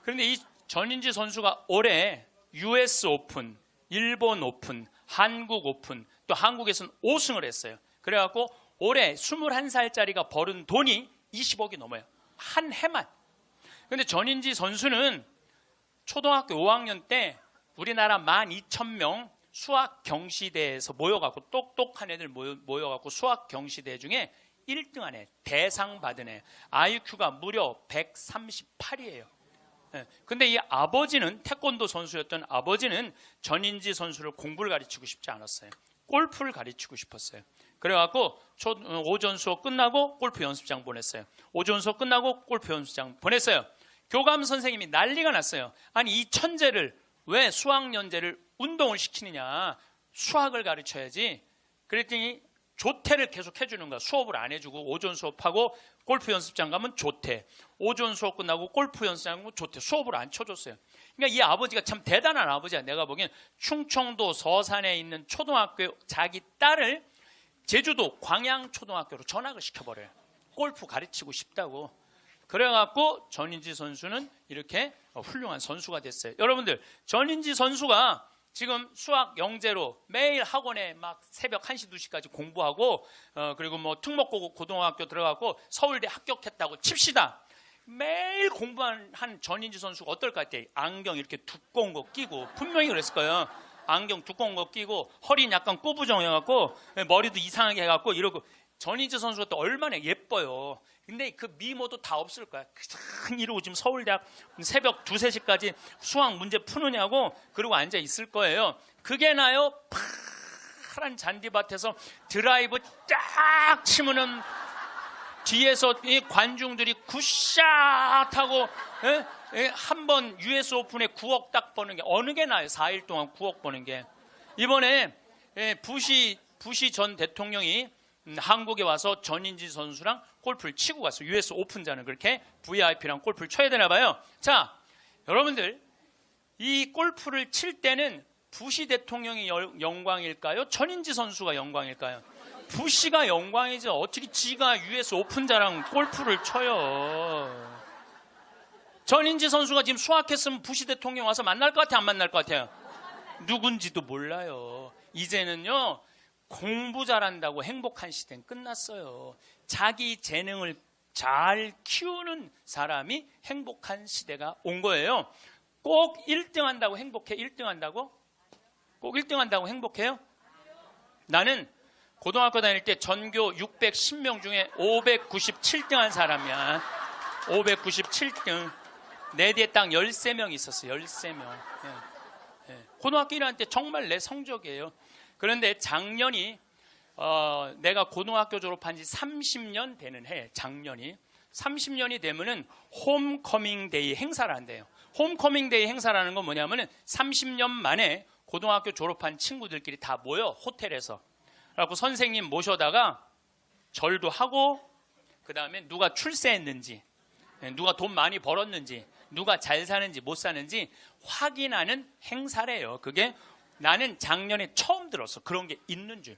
그런데 이 전인지 선수가 올해 US 오픈, 일본 오픈, 한국 오픈, 또 한국에서는 5승을 했어요. 그래갖고 올해 21살짜리가 벌은 돈이 20억이 넘어요. 한 해만. 근데 전인지 선수는 초등학교 5학년 때 우리나라 12,000명 수학 경시대에서 모여갖고 똑똑한 애들 모여갖고 수학 경시대 중에 1등한 애, 대상 받은 애, IQ가 무려 138이에요. 근데 이 아버지는 태권도 선수였던 아버지는 전인지 선수를 공부를 가르치고 싶지 않았어요. 골프를 가르치고 싶었어요. 그래갖고 오전 수업 끝나고 골프 연습장 보냈어요. 오전 수업 끝나고 골프 연습장 보냈어요. 교감 선생님이 난리가 났어요. 아니 이 천재를 왜 수학연재를 운동을 시키느냐. 수학을 가르쳐야지. 그랬더니 조퇴를 계속 해주는 거야. 수업을 안 해주고 오전 수업하고 골프 연습장 가면 조퇴. 오전 수업 끝나고 골프 연습장 가면 조퇴. 수업을 안 쳐줬어요. 그러니까 이 아버지가 참 대단한 아버지야. 내가 보기엔 충청도 서산에 있는 초등학교 자기 딸을 제주도 광양초등학교로 전학을 시켜버려요. 골프 가르치고 싶다고. 그래갖고 전인지 선수는 이렇게 훌륭한 선수가 됐어요. 여러분들 전인지 선수가 지금 수학 영재로 매일 학원에 막 새벽 1시, 2시까지 공부하고 그리고 뭐 특목고등학교 들어가고 서울대 합격했다고 칩시다. 매일 공부한 전인지 선수가 어떨 것 같아요? 안경 이렇게 두꺼운 거 끼고 분명히 그랬을 거예요. 안경 두꺼운 거 끼고 허리는 약간 꼬부정해갖고 머리도 이상하게 해갖고 이러고 전인지 선수가 또 얼마나 예뻐요. 근데 그 미모도 다 없을 거야. 그냥 이러고 지금 서울대학 새벽 2, 3시까지 수학 문제 푸느냐고 그러고 앉아 있을 거예요. 그게 나요. 파란 잔디밭에서 드라이브 쫙 치면은 뒤에서 이 관중들이 굿샷 하고 한 번 US 오픈에 9억 딱 버는 게 어느 게 나요? 4일 동안 9억 버는 게. 이번에 부시 전 대통령이 한국에 와서 전인지 선수랑 골프를 치고 갔어요. US 오픈자는 그렇게 VIP랑 골프를 쳐야 되나 봐요. 자, 여러분들 이 골프를 칠 때는 부시 대통령이 영광일까요? 전인지 선수가 영광일까요? 부시가 영광이죠. 어떻게 지가 US 오픈자랑 골프를 쳐요. 전인지 선수가 지금 수학했으면 부시 대통령 와서 만날 것 같아요? 안 만날 것 같아요? 누군지도 몰라요. 이제는요. 공부 잘한다고 행복한 시대는 끝났어요. 자기 재능을 잘 키우는 사람이 행복한 시대가 온 거예요. 꼭 1등 한다고 행복해? 1등 한다고? 꼭 1등 한다고 행복해요? 나는 고등학교 다닐 때 전교 610명 중에 597등 한 사람이야. 597등. 내 뒤에 딱 13명 있었어. 13명. 고등학교 1학년 때 정말 내 성적이에요. 그런데 작년이 내가 고등학교 졸업한 지 30년 되는 해. 작년이 30년이 되면은 홈커밍 데이 행사를 한대요. 홈커밍 데이 행사라는 건 뭐냐면은 30년 만에 고등학교 졸업한 친구들끼리 다 모여 호텔에서. 그래갖고 선생님 모셔다가 절도 하고 그 다음에 누가 출세했는지, 누가 돈 많이 벌었는지, 누가 잘 사는지 못 사는지 확인하는 행사래요. 그게 나는 작년에 처음 들었어. 그런 게 있는 줄.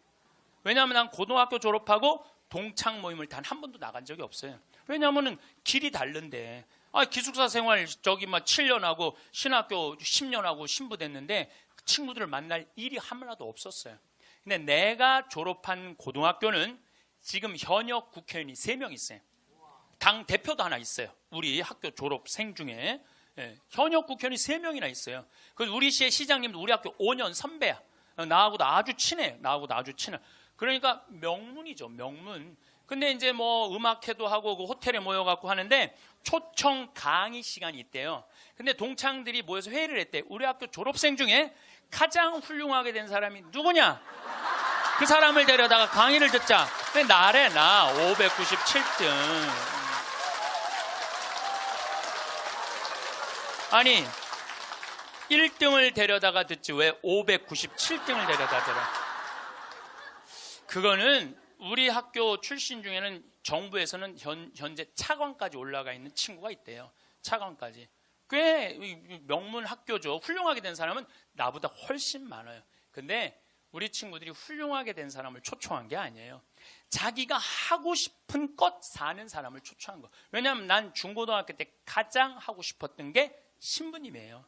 왜냐하면 난 고등학교 졸업하고 동창 모임을 단 한 번도 나간 적이 없어요. 왜냐하면 길이 다른데. 기숙사 생활 저기 막 7년 하고 신학교 10년 하고 신부 됐는데 친구들을 만날 일이 하나도 없었어요. 근데 내가 졸업한 고등학교는 지금 현역 국회의원이 3명 있어요. 당 대표도 하나 있어요. 우리 학교 졸업생 중에. 현역 국회의원이 3명이나 있어요. 그래서 우리 시의 시장님도 우리 학교 5년 선배야. 나하고도 아주 친해. 그러니까 명문이죠, 명문. 근데 이제 뭐 음악회도 하고 그 호텔에 모여갖고 하는데 초청 강의 시간이 있대요. 근데 동창들이 모여서 회의를 했대. 우리 학교 졸업생 중에 가장 훌륭하게 된 사람이 누구냐? 그 사람을 데려다가 강의를 듣자. 근데 나래, 나 597등. 아니 1등을 데려다가 듣지 왜 597등을 데려다 들어? 그거는 우리 학교 출신 중에는 정부에서는 현재 차관까지 올라가 있는 친구가 있대요. 차관까지. 꽤 명문 학교죠. 훌륭하게 된 사람은 나보다 훨씬 많아요. 근데 우리 친구들이 훌륭하게 된 사람을 초청한 게 아니에요. 자기가 하고 싶은 것 사는 사람을 초청한 거. 왜냐하면 난 중고등학교 때 가장 하고 싶었던 게 신부님이에요.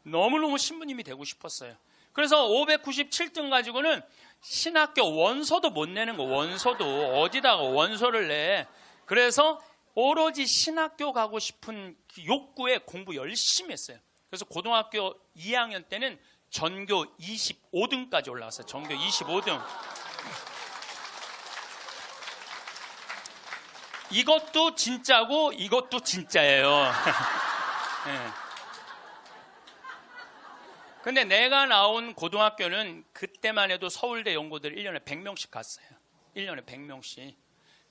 너무너무 신부님이 되고 싶었어요. 그래서 597등 가지고는 신학교 원서도 못 내는 거. 원서도 어디다가 원서를 내. 그래서 오로지 신학교 가고 싶은 욕구에 공부 열심히 했어요. 그래서 고등학교 2학년 때는 전교 25등까지 올라왔어요. 전교 25등. 이것도 진짜고 이것도 진짜예요. 네. 근데 내가 나온 고등학교는 그때만 해도 서울대 연고들 1년에 100명씩 갔어요. 1년에 100명씩.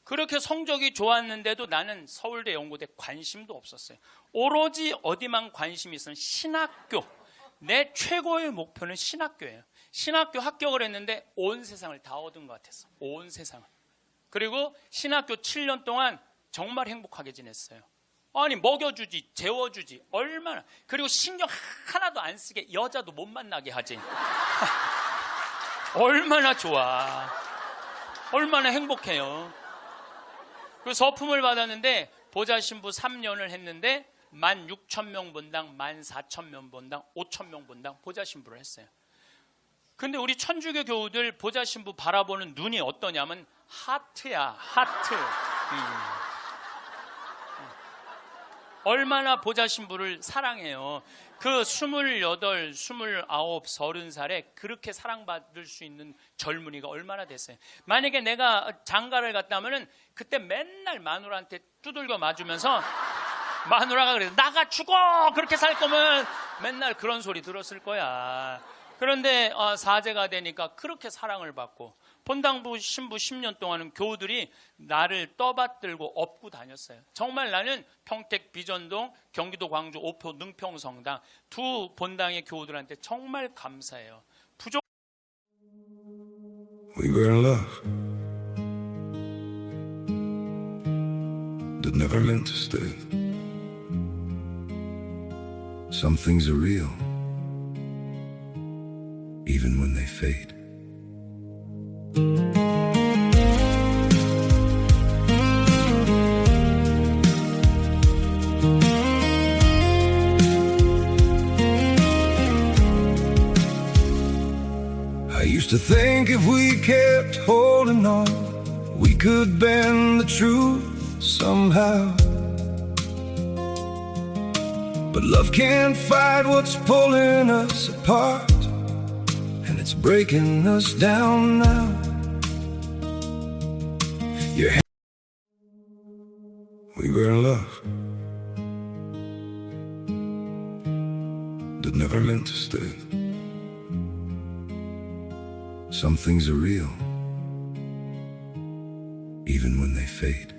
그렇게 성적이 좋았는데도 나는 서울대 연고대 관심도 없었어요. 오로지 어디만 관심이 있었는 신학교. 내 최고의 목표는 신학교예요. 신학교 합격을 했는데 온 세상을 다 얻은 것 같았어. 온 세상을. 그리고 신학교 7년 동안 정말 행복하게 지냈어요. 아니 먹여주지, 재워주지, 얼마나. 그리고 신경 하나도 안 쓰게 여자도 못 만나게 하지. 얼마나 좋아. 얼마나 행복해요. 그 서품을 받았는데 보좌 신부 3년을 했는데 16,000명 본당, 14,000명 본당, 5,000명 본당 보좌 신부를 했어요. 근데 우리 천주교 교우들 보좌 신부 바라보는 눈이 어떠냐면 하트야, 하트. 얼마나 보좌 신부를 사랑해요. 그 28, 29, 30살에 그렇게 사랑받을 수 있는 젊은이가 얼마나 됐어요. 만약에 내가 장가를 갔다면은 그때 맨날 마누라한테 두들겨 맞으면서 마누라가 그래서 나가 죽어 그렇게 살 거면 맨날 그런 소리 들었을 거야. 그런데 사제가 되니까 그렇게 사랑을 받고 본당부 신부 10년 동안은 교우들이 나를 떠받들고 업고 다녔어요. 정말 나는 평택 비전동, 경기도 광주 오포 능평성당 두 본당의 교우들한테 정말 감사해요. 부족. We were in love that never meant to stay. Some things are real, even when they fade. I used to think if we kept holding on, we could bend the truth somehow. But love can't fight what's pulling us apart, and it's breaking us down now. We were in love that never meant to stay. Some things are real, even when they fade.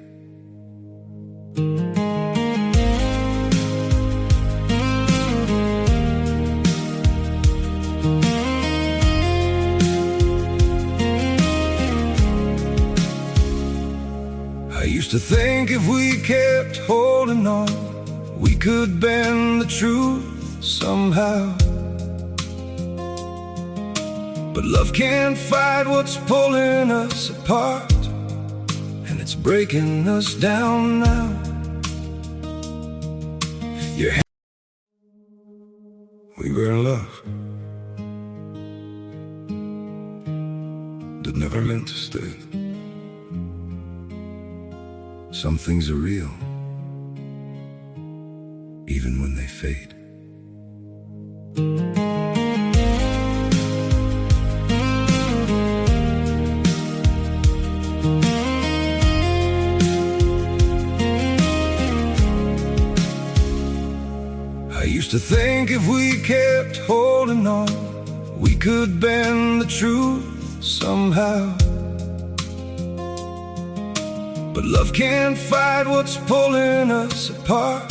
I used to think if we kept holding on, we could bend the truth somehow. But love can't fight what's pulling us apart, and it's breaking us down now. We were in love Some things are real, even when they fade. I used to think if we kept holding on, we could bend the truth somehow. But love can't fight what's pulling us apart,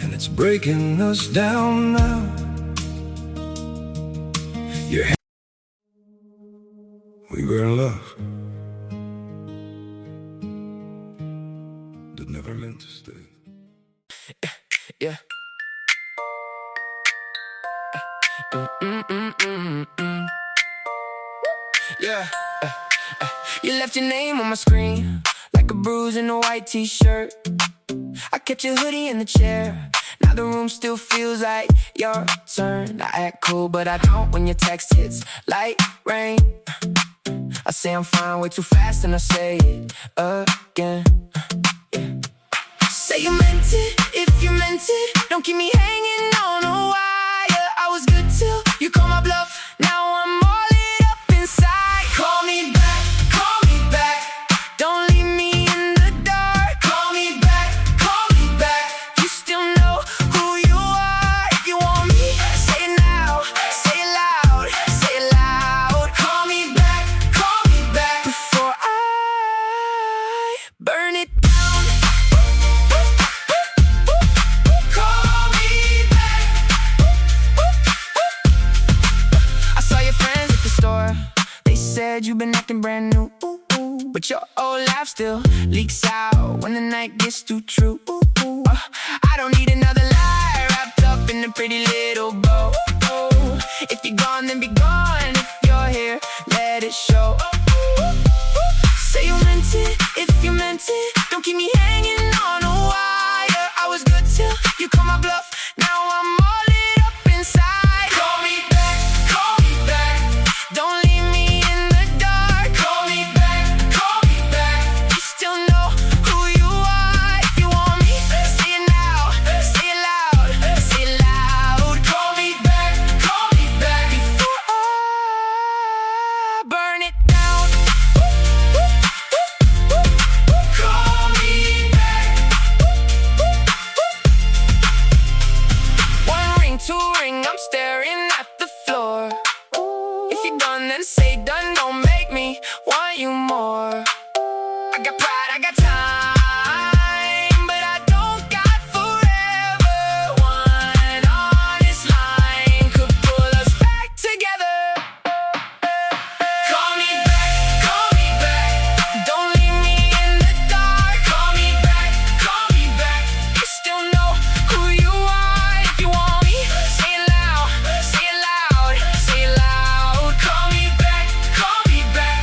and it's breaking us down now. We were in love that never meant to stay. Yeah. Yeah. You left your name on my screen, like a bruise in a white t-shirt. I kept your hoodie in the chair. Now the room still feels like your turn. I act cool, but I don't when your text hits like rain. I say I'm fine way too fast, and I say it again. Yeah. Say you meant it, if you meant it. Don't keep me hanging on a wire. I was good till you call my bluff. Now I'm all lit up inside. Call me back, call me back. Don't leave me in the dark. Call me back, call me back. You still know who you are. If you want me, say it now. Say it loud, say it loud. Call me back before I burn it down. Call me back. I saw your friends at the store. They said you've been acting brand new, but your old laugh still leaks out when the night gets too true. I don't need another lie wrapped up in a pretty little bow. If you're gone, then be gone. If you're here, let it show. Say you meant it, if you meant it. Don't keep me hanging on a wire. I was good till you call my bluff. Now I'm all lit up inside. Call me back, call me back. Don't leave me in the dark. Call me back, call me back. You still know who you are. If you want me, say it now. Say it loud, say it loud. Call me back before I burn it down. Call me back. One ring, two ring, I'm staring at the floor. If you're done, then say done. Don't make me want you more. I got pride, I got time, but I don't got forever. One honest line could pull us back together. Call me back, call me back. Don't leave me in the dark. Call me back, call me back. You still know who you are. If you want me, say it loud, say it loud, say it loud. Call me back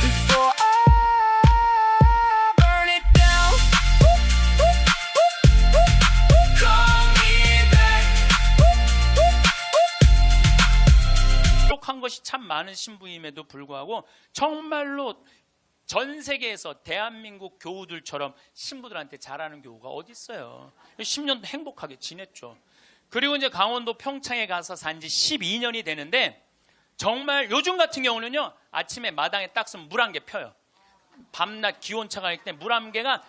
before I burn it down. Call me back. 부족한 것이 참 많은 신부임에도 불구하고 정말로 전 세계에서 대한민국 교우들처럼 신부들한테 잘하는 교우가 어디 있어요? 10년도 행복하게 지냈죠. 그리고 이제 강원도 평창에 가서 산 지 12년이 되는데 정말 요즘 같은 경우는요, 아침에 마당에 딱 서면 물 한 개 펴요. 밤낮 기온차가 있을 때 물 한 개가,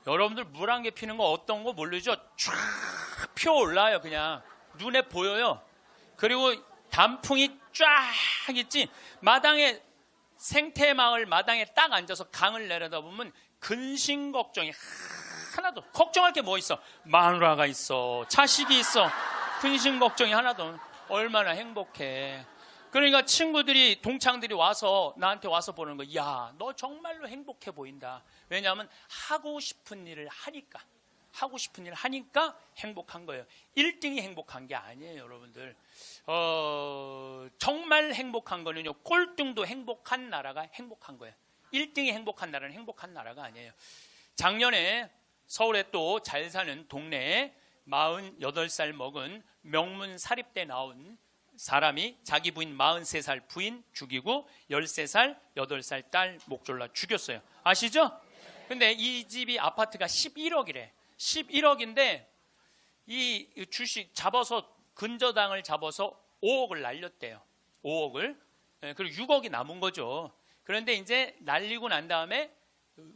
여러분들 물 한 개 피는 거 어떤 거 모르죠? 쫙 피어 올라요. 그냥 눈에 보여요. 그리고 단풍이 쫙 있지. 마당에, 생태마을 마당에 딱 앉아서 강을 내려다보면 근심 걱정이 하나도, 걱정할 게 뭐 있어? 마누라가 있어, 자식이 있어. 근심 걱정이 하나도 없는. 얼마나 행복해. 그러니까 친구들이, 동창들이 와서 나한테 와서 보는 거, 야, 너 정말로 행복해 보인다. 왜냐하면 하고 싶은 일을 하니까, 하고 싶은 일을 하니까 행복한 거예요. 1등이 행복한 게 아니에요, 여러분들. 정말 행복한 거는요, 꼴등도 행복한 나라가 행복한 거예요. 1등이 행복한 나라는 행복한 나라가 아니에요. 작년에 서울에 또 잘 사는 동네에 48살 먹은 명문 사립대 나온 사람이 자기 부인 43살 부인 죽이고 13살, 8살 딸 목 졸라 죽였어요. 아시죠? 근데 이 집이 아파트가 11억이래. 11억인데 이 주식 잡아서 근저당을 잡아서 5억을 날렸대요. 5억을. 그리고 6억이 남은 거죠. 그런데 이제 날리고 난 다음에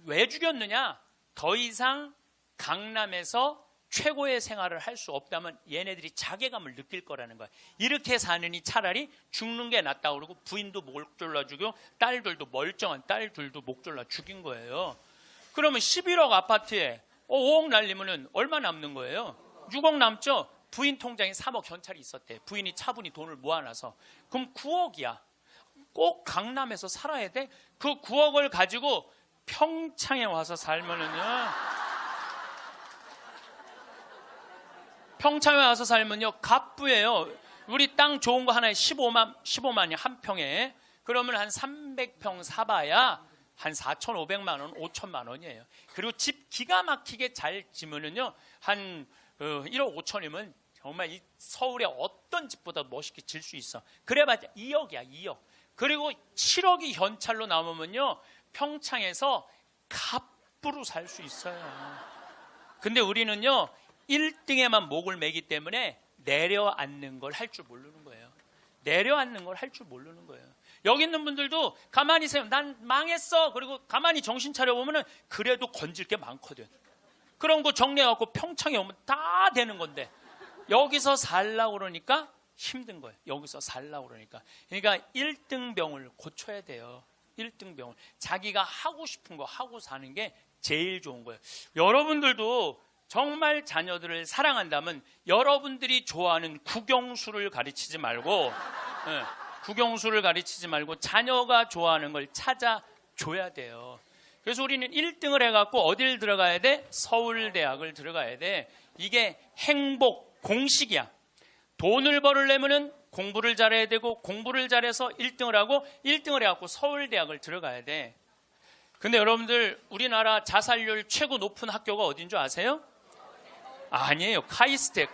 왜 죽였느냐? 더 이상 강남에서 최고의 생활을 할 수 없다면 얘네들이 자괴감을 느낄 거라는 거야. 이렇게 사느니 차라리 죽는 게 낫다고 그러고 부인도 목 졸라 죽여 딸들도 멀쩡한 딸들도 목 졸라 죽인 거예요. 그러면 11억 아파트에 5억 날리면은 얼마 남는 거예요? 6억 남죠? 부인 통장에 3억 현찰이 있었대. 부인이 차분히 돈을 모아놔서. 그럼 9억이야. 꼭 강남에서 살아야 돼? 그 9억을 가지고 평창에 와서 살면은요. 평창에 와서 살면요. 갑부예요. 우리 땅 좋은 거 하나에 15만이 한 평에. 그러면 한 300평 사봐야 한 4,500만 원, 5천만 원이에요. 그리고 집 기가 막히게 잘 지면은요. 한 1억 5천이면 정말 이 서울의 어떤 집보다 멋있게 질 수 있어. 그래봤자 2억이야, 2억. 그리고 7억이 현찰로 남으면요. 평창에서 갑부로 살 수 있어요. 근데 우리는요. 1등에만 목을 매기 때문에 내려앉는 걸 할 줄 모르는 거예요. 내려앉는 걸 할 줄 모르는 거예요. 여기 있는 분들도 가만히 있어요. 난 망했어. 그리고 가만히 정신 차려보면 그래도 건질 게 많거든. 그런 거 정리해갖고 평창에 오면 다 되는 건데 여기서 살라고 그러니까 힘든 거예요. 여기서 살라고 그러니까. 그러니까 1등병을 고쳐야 돼요. 1등병을. 자기가 하고 싶은 거 하고 사는 게 제일 좋은 거예요. 여러분들도 정말 자녀들을 사랑한다면 여러분들이 좋아하는 국영수를 가르치지 말고 국영수를 가르치지 말고 자녀가 좋아하는 걸 찾아줘야 돼요. 그래서 우리는 1등을 해갖고 어딜 들어가야 돼? 서울대학을 들어가야 돼. 이게 행복 공식이야. 돈을 벌으려면은 공부를 잘해야 되고 공부를 잘해서 1등을 하고 1등을 해갖고 서울대학을 들어가야 돼. 근데 여러분들 우리나라 자살률 최고 높은 학교가 어딘 줄 아세요? 아니에요. 카이스트예요.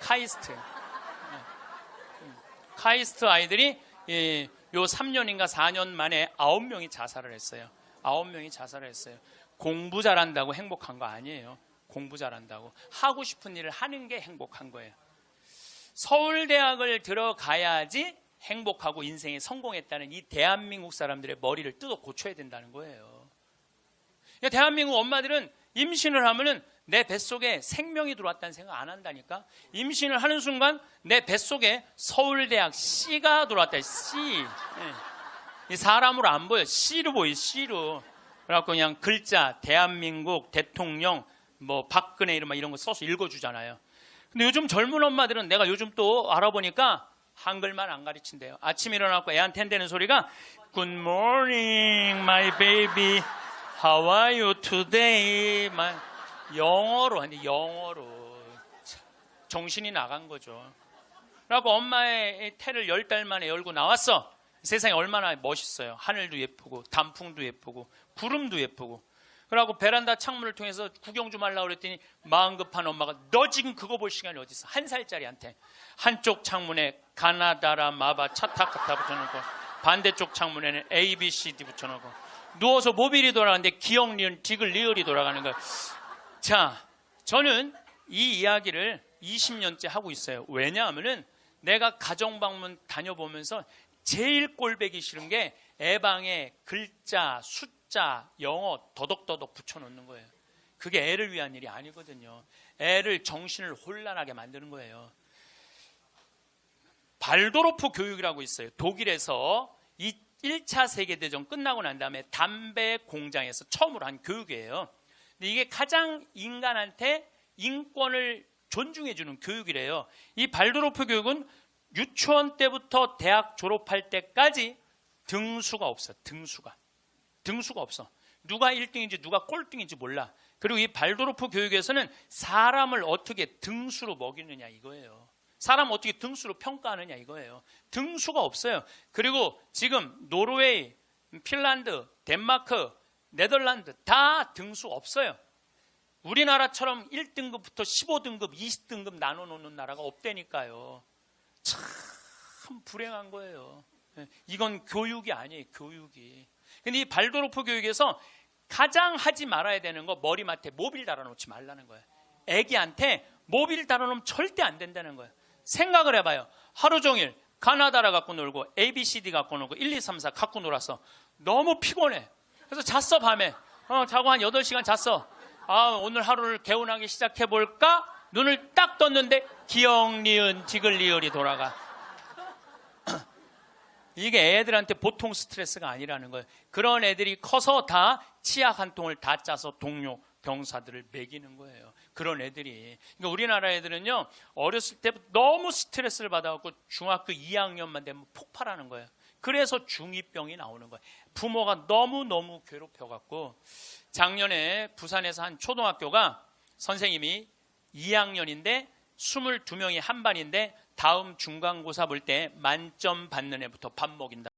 카이스트 아이들이 요 3년인가 4년 만에 9명이 자살을 했어요. 9명이 자살을 했어요. 공부 잘한다고 행복한 거 아니에요. 공부 잘한다고. 하고 싶은 일을 하는 게 행복한 거예요. 서울대학을 들어가야지 행복하고 인생에 성공했다는 이 대한민국 사람들의 머리를 뜯어 고쳐야 된다는 거예요. 대한민국 엄마들은 임신을 하면은 내 뱃속에 생명이 들어왔다는 생각 안 한다니까. 임신을 하는 순간 내 뱃속에 서울대학 C가 들어왔다. C. 이 사람으로 안 보여. C로 보여. C로. 그래갖고 그냥 글자 대한민국 대통령 뭐 박근혜 이런 거 써서 읽어주잖아요. 근데 요즘 젊은 엄마들은 내가 요즘 또 알아보니까 한글만 안 가르친대요. 아침에 일어나고 애한테 한다는 소리가 Good morning my baby. How are you today? 영어로 하는데 영어로 정신이 나간 거죠. 그래갖고 엄마의 태를 10달 만에 열고 나왔어. 세상에 얼마나 멋있어요. 하늘도 예쁘고 단풍도 예쁘고 구름도 예쁘고. 그래갖고 베란다 창문을 통해서 구경 좀 하려고 그랬더니 마음 급한 엄마가 너 지금 그거 볼 시간이 어디 있어. 1살짜리한테 한쪽 창문에 가나다라 마바 차타카타 붙여놓고 반대쪽 창문에는 A, B, C, D 붙여놓고 누워서 모빌이 돌아가는데 기억, 리을, 디귿, 리을이 돌아가는 거예요. 자, 저는 이 이야기를 20년째 하고 있어요. 왜냐하면은 내가 가정방문 다녀보면서 제일 꼴배기 싫은 게 애방에 글자, 숫자, 영어 더덕더덕 붙여놓는 거예요. 그게 애를 위한 일이 아니거든요. 애를 정신을 혼란하게 만드는 거예요. 발도르프 교육이라고 있어요. 독일에서 이 1차 세계대전 끝나고 난 다음에 담배 공장에서 처음으로 한 교육이에요. 근데 이게 가장 인간한테 인권을 존중해주는 교육이래요. 이 발도르프 교육은 유치원 때부터 대학 졸업할 때까지 등수가 없어. 등수가 없어. 누가 1등인지 누가 꼴등인지 몰라. 그리고 이 발도르프 교육에서는 사람을 어떻게 등수로 먹이느냐 이거예요. 사람 어떻게 등수로 평가하느냐 이거예요. 등수가 없어요. 그리고 지금 노르웨이, 핀란드, 덴마크, 네덜란드 다 등수 없어요. 우리나라처럼 1등급부터 15등급, 20등급 나눠놓는 나라가 없다니까요. 참 불행한 거예요. 이건 교육이 아니에요. 교육이. 근데 이 발도르프 교육에서 가장 하지 말아야 되는 거 머리맡에 모빌 달아놓지 말라는 거예요. 애기한테 모빌 달아놓으면 절대 안 된다는 거예요. 생각을 해봐요. 하루 종일 가나다라 갖고 놀고 ABCD 갖고 놀고 1, 2, 3, 4 갖고 놀았어. 너무 피곤해. 그래서 잤어 밤에. 자고 한 8시간 잤어. 오늘 하루를 개운하게 시작해볼까? 눈을 딱 떴는데 기역, 니은, 지글, 리을이 돌아가. 이게 애들한테 보통 스트레스가 아니라는 거예요. 그런 애들이 커서 다 치약 한 통을 다 짜서 동료 병사들을 먹이는 거예요. 그런 애들이. 그러니까 우리나라 애들은요, 어렸을 때부터 너무 스트레스를 받아갖고 중학교 2학년만 되면 폭발하는 거예요. 그래서 중2병이 나오는 거예요. 부모가 너무너무 괴롭혀갖고. 작년에 부산에서 한 초등학교가 선생님이 2학년인데 22명이 한 반인데 다음 중간고사 볼 때 만점 받는 애부터 밥 먹인다.